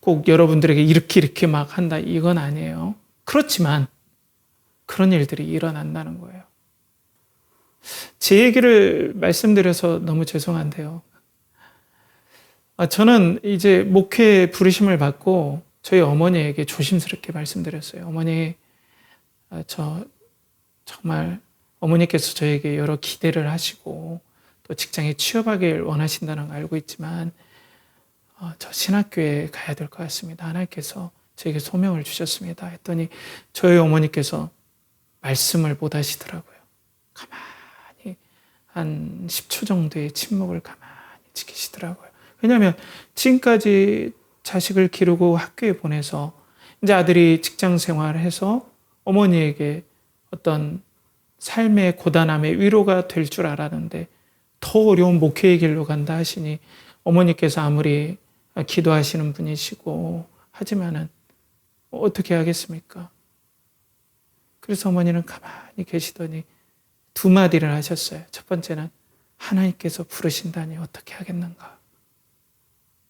꼭 여러분들에게 이렇게 막 한다 이건 아니에요. 그렇지만 그런 일들이 일어난다는 거예요. 제 얘기를 말씀드려서 너무 죄송한데요. 저는 이제 목회 부르심을 받고 저희 어머니에게 조심스럽게 말씀드렸어요. 어머니, 정말 어머니께서 저에게 여러 기대를 하시고 또 직장에 취업하길 원하신다는 걸 알고 있지만 저 신학교에 가야 될 것 같습니다. 하나님께서 저에게 소명을 주셨습니다. 했더니 저희 어머니께서 말씀을 못 하시더라고요. 가만히 한 10초 정도의 침묵을 가만히 지키시더라고요. 왜냐하면 지금까지 자식을 기르고 학교에 보내서 이제 아들이 직장 생활을 해서 어머니에게 어떤 삶의 고단함의 위로가 될 줄 알았는데 더 어려운 목회의 길로 간다 하시니 어머니께서 아무리 기도하시는 분이시고 하지만은 어떻게 하겠습니까? 그래서 어머니는 가만히 계시더니 두 마디를 하셨어요. 첫 번째는 하나님께서 부르신다니 어떻게 하겠는가?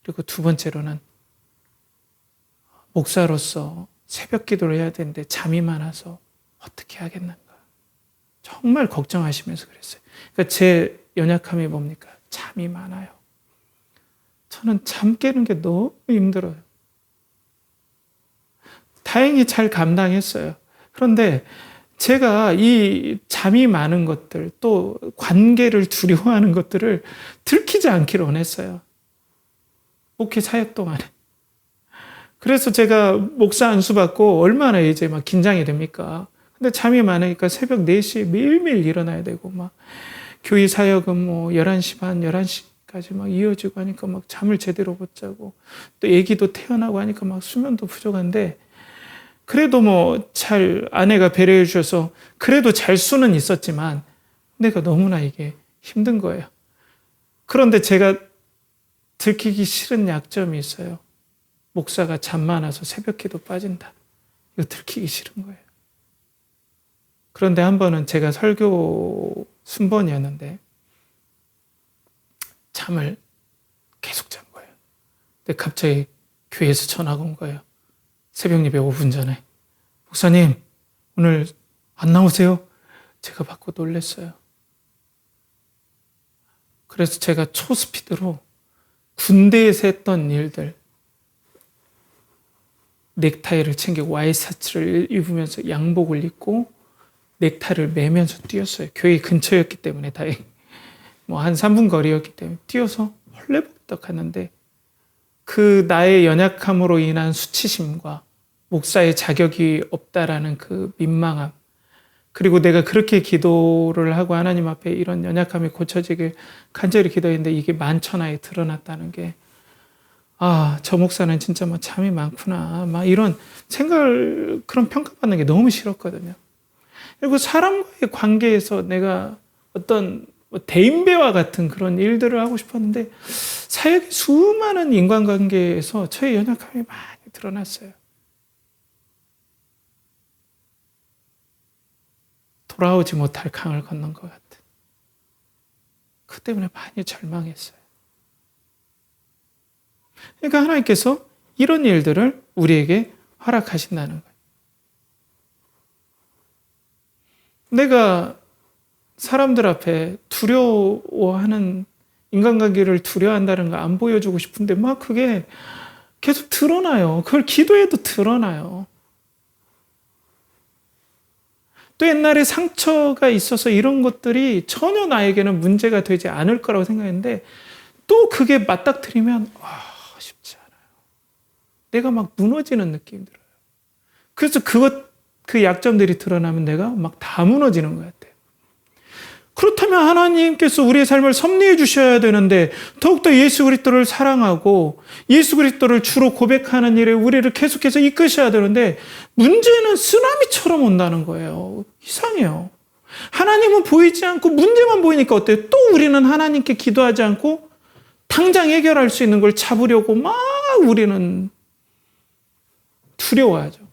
그리고 두 번째로는 목사로서 새벽 기도를 해야 되는데 잠이 많아서 어떻게 하겠는가? 정말 걱정하시면서 그랬어요. 그러니까 제 연약함이 뭡니까? 잠이 많아요. 저는 잠 깨는 게 너무 힘들어요. 다행히 잘 감당했어요. 그런데 제가 이 잠이 많은 것들, 또 관계를 두려워하는 것들을 들키지 않기를 원했어요. 목회 사역 동안에. 그래서 제가 목사 안수 받고 얼마나 이제 막 긴장이 됩니까? 근데 잠이 많으니까 새벽 4시에 매일매일 일어나야 되고, 막 교회 사역은 뭐 11시 반, 11시까지 막 이어지고 하니까 막 잠을 제대로 못 자고, 또 아기도 태어나고 하니까 막 수면도 부족한데, 그래도 뭐 잘 아내가 배려해 주셔서 그래도 잘 수는 있었지만 내가 너무나 이게 힘든 거예요. 그런데 제가 들키기 싫은 약점이 있어요. 목사가 잠 많아서 새벽 기도 빠진다. 이거 들키기 싫은 거예요. 그런데 한 번은 제가 설교 순번이었는데 잠을 계속 잔 거예요. 근데 갑자기 교회에서 전화가 온 거예요. 새벽 예배 5분 전에. 목사님, 오늘 안 나오세요? 제가 받고 놀랐어요. 그래서 제가 초스피드로 군대에서 했던 일들, 넥타이를 챙기고 와이셔츠를 입으면서 양복을 입고 넥타이를 매면서 뛰었어요. 교회 근처였기 때문에 다행히. 뭐 한 3분 거리였기 때문에 뛰어서 헐레벌떡 갔는데 그 나의 연약함으로 인한 수치심과 목사의 자격이 없다라는 그 민망함, 그리고 내가 그렇게 기도를 하고 하나님 앞에 이런 연약함이 고쳐지길 간절히 기도했는데 이게 만천하에 드러났다는 게, 저 목사는 진짜 뭐 잠이 많구나, 막 이런 생각을, 그런 평가받는 게 너무 싫었거든요. 그리고 사람과의 관계에서 내가 어떤 대인배와 같은 그런 일들을 하고 싶었는데 사역의 수많은 인간관계에서 저의 연약함이 많이 드러났어요. 돌아오지 못할 강을 건넌 것 같은. 그 때문에 많이 절망했어요. 그러니까 하나님께서 이런 일들을 우리에게 허락하신다는 거예요. 내가 사람들 앞에 두려워하는, 인간관계를 두려워한다는 거 안 보여주고 싶은데 막 그게 계속 드러나요. 그걸 기도해도 드러나요. 또 옛날에 상처가 있어서 이런 것들이 전혀 나에게는 문제가 되지 않을 거라고 생각했는데 또 그게 맞닥뜨리면 쉽지 않아요. 내가 막 무너지는 느낌이 들어요. 그래서 그 약점들이 드러나면 내가 막 다 무너지는 것 같아요. 그렇다면 하나님께서 우리의 삶을 섭리해 주셔야 되는데 더욱더 예수 그리스도를 사랑하고 예수 그리스도를 주로 고백하는 일에 우리를 계속해서 이끄셔야 되는데 문제는 쓰나미처럼 온다는 거예요. 이상해요. 하나님은 보이지 않고 문제만 보이니까 어때요? 또 우리는 하나님께 기도하지 않고 당장 해결할 수 있는 걸 잡으려고 막 우리는 두려워하죠.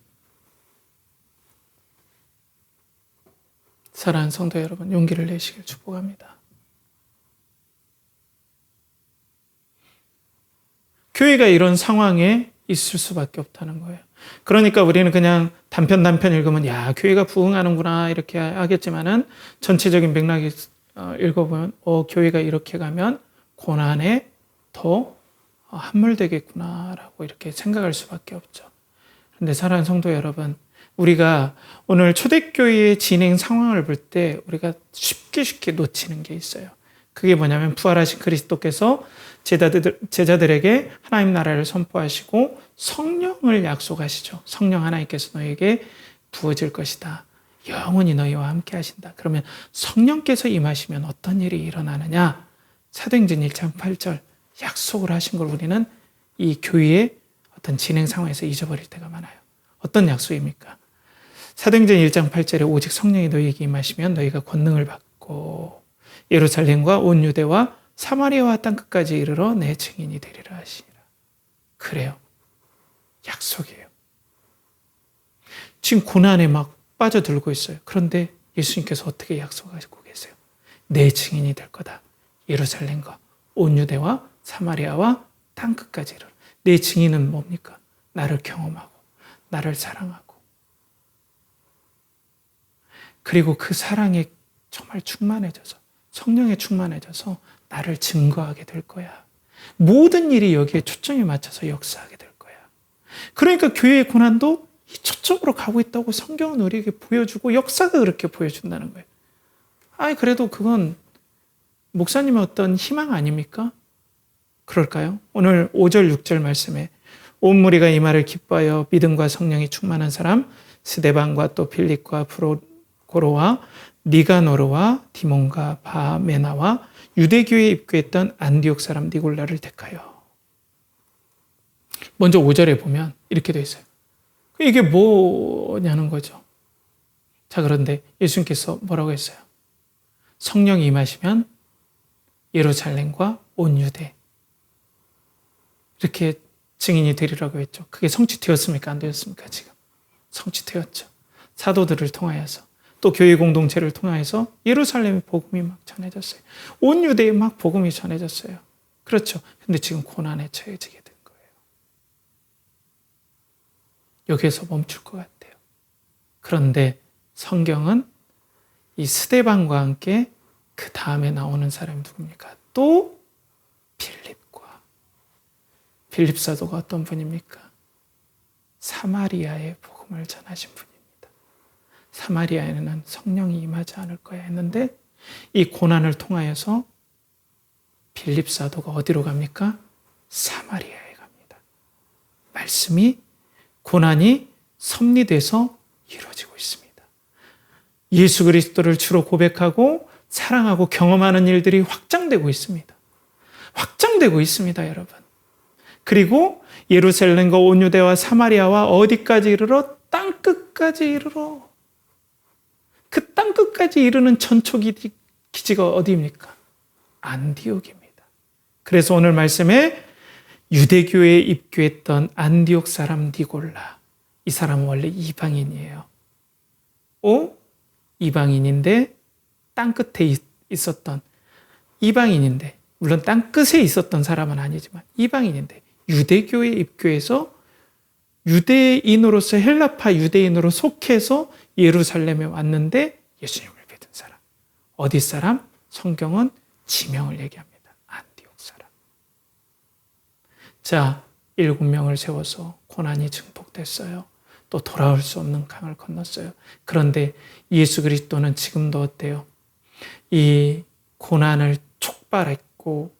사랑하는 성도 여러분, 용기를 내시길 축복합니다. 교회가 이런 상황에 있을 수밖에 없다는 거예요. 그러니까 우리는 그냥 단편 읽으면 야, 교회가 부흥하는구나 이렇게 하겠지만은 전체적인 맥락이 읽어보면 교회가 이렇게 가면 고난에 더 함몰되겠구나라고 이렇게 생각할 수밖에 없죠. 그런데 사랑하는 성도 여러분, 우리가 오늘 초대교회의 진행 상황을 볼 때 우리가 쉽게 놓치는 게 있어요. 그게 뭐냐면 부활하신 그리스도께서 제자들에게 하나님 나라를 선포하시고 성령을 약속하시죠. 성령 하나님께서 너에게 부어질 것이다. 영원히 너희와 함께 하신다. 그러면 성령께서 임하시면 어떤 일이 일어나느냐? 사도행전 1장 8절 약속을 하신 걸 우리는 이 교회의 어떤 진행 상황에서 잊어버릴 때가 많아요. 어떤 약속입니까? 사도행전 1장 8절에 오직 성령이 너희에게 임하시면 너희가 권능을 받고 예루살렘과 온 유대와 사마리아와 땅끝까지 이르러 내 증인이 되리라 하시니라. 그래요. 약속이에요. 지금 고난에 막 빠져들고 있어요. 그런데 예수님께서 어떻게 약속하시고 계세요? 내 증인이 될 거다. 예루살렘과 온 유대와 사마리아와 땅끝까지 이르러. 내 증인은 뭡니까? 나를 경험하고 나를 사랑하고 그리고 그 사랑에 정말 충만해져서 성령에 충만해져서 나를 증거하게 될 거야. 모든 일이 여기에 초점이 맞춰서 역사하게 될 거야. 그러니까 교회의 고난도 이쪽으로 가고 있다고 성경은 우리에게 보여주고 역사가 그렇게 보여준다는 거예요. 그래도 그건 목사님의 어떤 희망 아닙니까? 그럴까요? 오늘 5절 6절 말씀에 온 무리가 이 말을 기뻐하여 믿음과 성령이 충만한 사람 스데반과 또 빌립과 프로고로와 니가노르와 디몬과 바메나와 유대교에 입교했던 안디옥 사람 니골라를 택하여. 먼저 5절에 보면 이렇게 되어 있어요. 이게 뭐냐는 거죠. 자, 그런데 예수님께서 뭐라고 했어요? 성령이 임하시면 예루살렘과 온 유대 이렇게 증인이 되리라고 했죠. 그게 성취되었습니까? 안 되었습니까? 지금 성취되었죠. 사도들을 통하여서 또 교회 공동체를 통하여서 예루살렘의 복음이 막 전해졌어요. 온 유대에 막 복음이 전해졌어요. 그렇죠. 근데 지금 고난에 처해지게 된 거예요. 여기에서 멈출 것 같아요. 그런데 성경은 이 스데반과 함께 그 다음에 나오는 사람이 누굽니까? 또 빌립 사도가 어떤 분입니까? 사마리아의 복음을 전하신 분입니다. 사마리아에는 성령이 임하지 않을 거야 했는데 이 고난을 통하여서 빌립 사도가 어디로 갑니까? 사마리아에 갑니다. 말씀이 고난이 섭리돼서 이루어지고 있습니다. 예수 그리스도를 주로 고백하고 사랑하고 경험하는 일들이 확장되고 있습니다. 확장되고 있습니다, 여러분. 그리고 예루살렘과 온 유대와 사마리아와 어디까지 이르러? 땅끝까지 이르러. 그 땅끝까지 이르는 전초기지가 어디입니까? 안디옥입니다. 그래서 오늘 말씀에 유대교에 입교했던 안디옥 사람 니골라. 이 사람은 원래 이방인이에요. 이방인인데 땅끝에 있었던 이방인인데 물론 땅끝에 있었던 사람은 아니지만 이방인인데 유대교에 입교해서 유대인으로서 헬라파 유대인으로 속해서 예루살렘에 왔는데 예수님을 믿은 사람. 어디 사람? 성경은 지명을 얘기합니다. 안디옥 사람. 자, 7명을 세워서 고난이 증폭됐어요. 또 돌아올 수 없는 강을 건넜어요. 그런데 예수 그리스도는 지금도 어때요? 이 고난을 촉발했고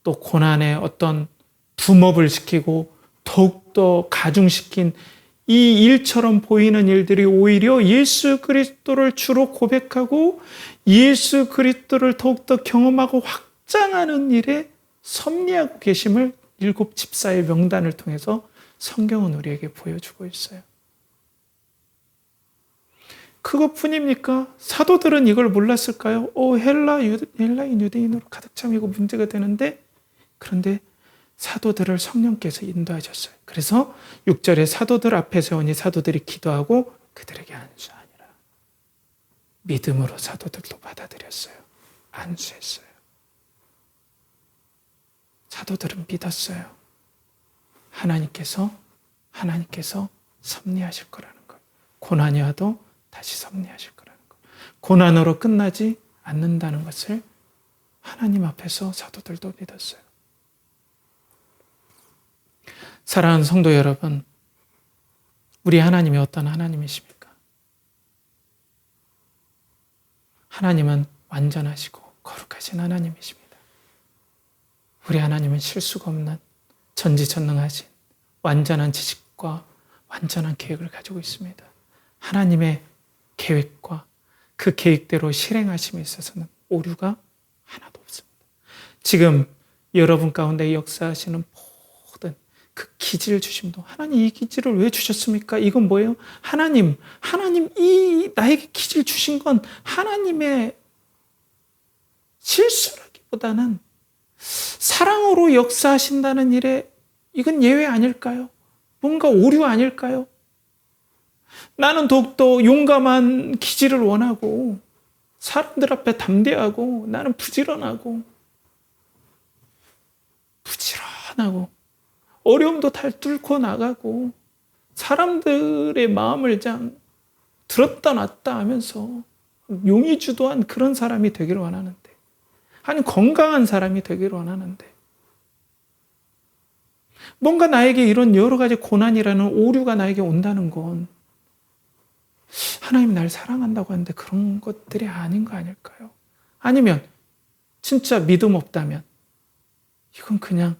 또 고난의 어떤 붐업을 시키고 더욱더 가중시킨 이 일처럼 보이는 일들이 오히려 예수 그리스도를 주로 고백하고 예수 그리스도를 더욱더 경험하고 확장하는 일에 섭리하고 계심을 7 집사의 명단을 통해서 성경은 우리에게 보여주고 있어요. 그것뿐입니까? 사도들은 이걸 몰랐을까요? 헬라인 유대인으로 가득 차이고 문제가 되는데 그런데 사도들을 성령께서 인도하셨어요. 그래서 6절에 사도들 앞에 세우니 사도들이 기도하고 그들에게 안수하니라. 믿음으로 사도들도 받아들였어요. 안수했어요. 사도들은 믿었어요. 하나님께서 하나님께서 섭리하실 거라는 것. 고난이 와도 다시 섭리하실 거라는 것. 고난으로 끝나지 않는다는 것을 하나님 앞에서 사도들도 믿었어요. 사랑하는 성도 여러분, 우리 하나님이 어떤 하나님이십니까? 하나님은 완전하시고 거룩하신 하나님이십니다. 우리 하나님은 실수가 없는 전지전능하신 완전한 지식과 완전한 계획을 가지고 있습니다. 하나님의 계획과 그 계획대로 실행하심에 있어서는 오류가 하나도 없습니다. 지금 여러분 가운데 역사하시는 모든 그 기질 주심도 하나님 이 기질을 왜 주셨습니까? 이건 뭐예요? 하나님 이 나에게 기질 주신 건 하나님의 실수라기보다는 사랑으로 역사하신다는 일에 이건 예외 아닐까요? 뭔가 오류 아닐까요? 나는 더욱더 용감한 기질을 원하고 사람들 앞에 담대하고 나는 부지런하고 어려움도 다 뚫고 나가고 사람들의 마음을 참 들었다 놨다 하면서 용이 주도한 그런 사람이 되기를 원하는데, 아니 건강한 사람이 되기를 원하는데, 뭔가 나에게 이런 여러 가지 고난이라는 오류가 나에게 온다는 건 하나님이 날 사랑한다고 하는데 그런 것들이 아닌 거 아닐까요? 아니면 진짜 믿음 없다면 이건 그냥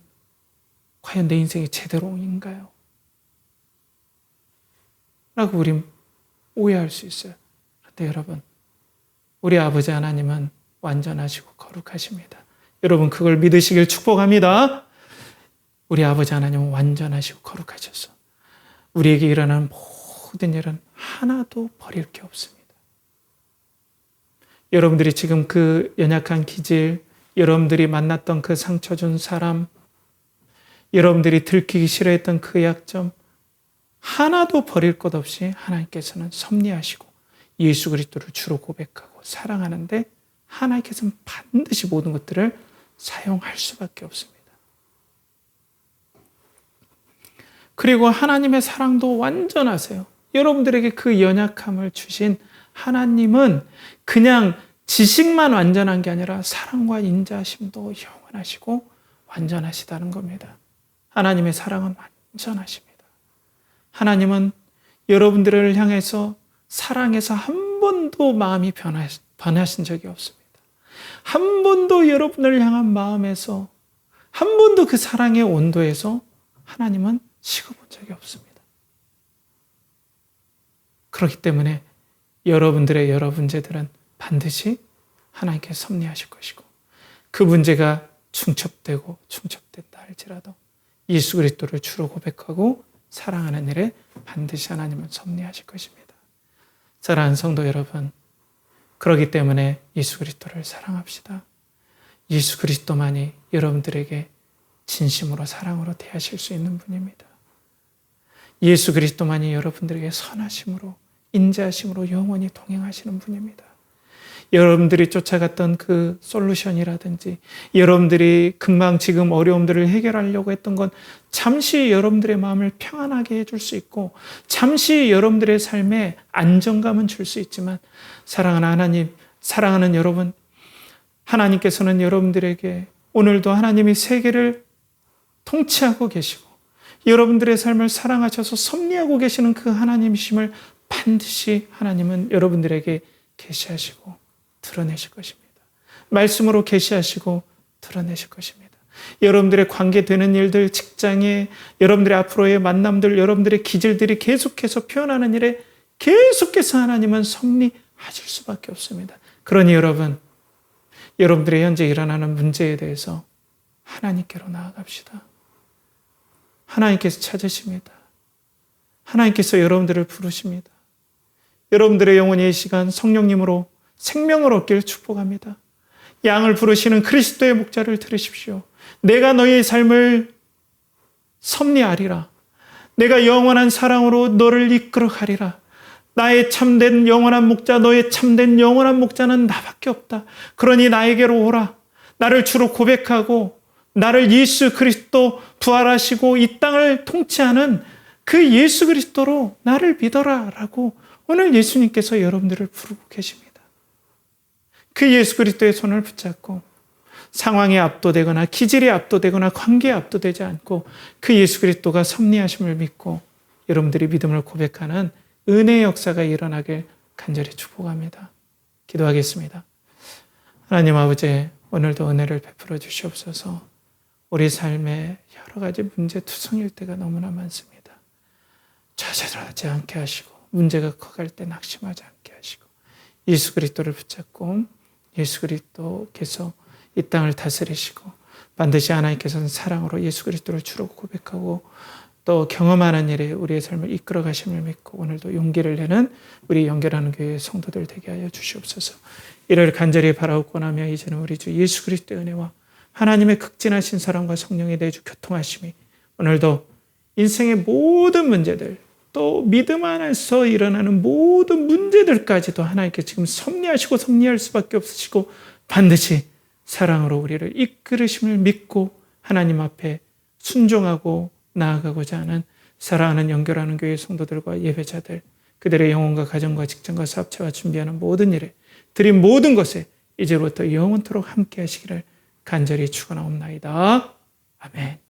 과연 내 인생이 제대로인가요? 라고 우린 오해할 수 있어요. 그런데 여러분, 우리 아버지 하나님은 완전하시고 거룩하십니다. 여러분 그걸 믿으시길 축복합니다. 우리 아버지 하나님은 완전하시고 거룩하셔서 우리에게 일어나는 모든 일은 하나도 버릴 게 없습니다. 여러분들이 지금 그 연약한 기질, 여러분들이 만났던 그 상처 준 사람, 여러분들이 들키기 싫어했던 그 약점 하나도 버릴 것 없이 하나님께서는 섭리하시고 예수 그리스도를 주로 고백하고 사랑하는데 하나님께서는 반드시 모든 것들을 사용할 수밖에 없습니다. 그리고 하나님의 사랑도 완전하세요. 여러분들에게 그 연약함을 주신 하나님은 그냥 지식만 완전한 게 아니라 사랑과 인자하심도 영원하시고 완전하시다는 겁니다. 하나님의 사랑은 완전하십니다. 하나님은 여러분들을 향해서 사랑해서 한 번도 마음이 변하신 적이 없습니다. 한 번도 여러분을 향한 마음에서 한 번도 그 사랑의 온도에서 하나님은 식어본 적이 없습니다. 그렇기 때문에 여러분들의 여러 문제들은 반드시 하나님께 섭리하실 것이고 그 문제가 충첩되고 충첩된다 할지라도 예수 그리스도를 주로 고백하고 사랑하는 일에 반드시 하나님은 섭리하실 것입니다. 사랑하는 성도 여러분, 그렇기 때문에 예수 그리스도를 사랑합시다. 예수 그리스도만이 여러분들에게 진심으로 사랑으로 대하실 수 있는 분입니다. 예수 그리스도만이 여러분들에게 선하심으로 인자하심으로 영원히 동행하시는 분입니다. 여러분들이 쫓아갔던 그 솔루션이라든지 여러분들이 금방 지금 어려움들을 해결하려고 했던 건 잠시 여러분들의 마음을 평안하게 해줄 수 있고 잠시 여러분들의 삶에 안정감은 줄 수 있지만 사랑하는 하나님, 사랑하는 여러분, 하나님께서는 여러분들에게 오늘도 하나님이 세계를 통치하고 계시고 여러분들의 삶을 사랑하셔서 섭리하고 계시는 그 하나님이심을 반드시 하나님은 여러분들에게 계시하시고 드러내실 것입니다. 말씀으로 계시하시고 드러내실 것입니다. 여러분들의 관계되는 일들, 직장에 여러분들의 앞으로의 만남들, 여러분들의 기질들이 계속해서 표현하는 일에 계속해서 하나님은 섭리하실 수밖에 없습니다. 그러니 여러분들의 현재 일어나는 문제에 대해서 하나님께로 나아갑시다. 하나님께서 찾으십니다. 하나님께서 여러분들을 부르십니다. 여러분들의 영혼의 시간 성령님으로 생명을 얻기를 축복합니다. 양을 부르시는 그리스도의 목자를 들으십시오. 내가 너희의 삶을 섭리하리라. 내가 영원한 사랑으로 너를 이끌어 가리라. 나의 참된 영원한 목자, 너의 참된 영원한 목자는 나밖에 없다. 그러니 나에게로 오라. 나를 주로 고백하고 나를 예수 그리스도 부활하시고 이 땅을 통치하는 그 예수 그리스도로 나를 믿어라 라고 오늘 예수님께서 여러분들을 부르고 계십니다. 그 예수 그리스도의 손을 붙잡고 상황에 압도되거나 기질에 압도되거나 관계에 압도되지 않고 그 예수 그리스도가 섭리하심을 믿고 여러분들이 믿음을 고백하는 은혜의 역사가 일어나길 간절히 축복합니다. 기도하겠습니다. 하나님 아버지, 오늘도 은혜를 베풀어 주시옵소서. 우리 삶에 여러 가지 문제투성일 때가 너무나 많습니다. 좌절하지 않게 하시고 문제가 커갈 때 낙심하지 않게 하시고 예수 그리스도를 붙잡고 예수 그리스도께서 이 땅을 다스리시고 반드시 하나님께서는 사랑으로 예수 그리스도를 주로 고백하고 또 경험하는 일에 우리의 삶을 이끌어 가심을 믿고 오늘도 용기를 내는 우리 연결하는 교회의 성도들 되게 하여 주시옵소서. 이를 간절히 바라옵고 나며 이제는 우리 주 예수 그리스도의 은혜와 하나님의 극진하신 사랑과 성령의 내주 교통하심이 오늘도 인생의 모든 문제들 또 믿음 안에서 일어나는 모든 문제들까지도 하나님께 지금 섭리하시고 섭리할 수밖에 없으시고 반드시 사랑으로 우리를 이끌으심을 믿고 하나님 앞에 순종하고 나아가고자 하는 사랑하는 연결하는 교회 성도들과 예배자들 그들의 영혼과 가정과 직장과 사업체와 준비하는 모든 일에 드린 모든 것에 이제부터 영원토록 함께 하시기를 간절히 축원하옵나이다. 아멘.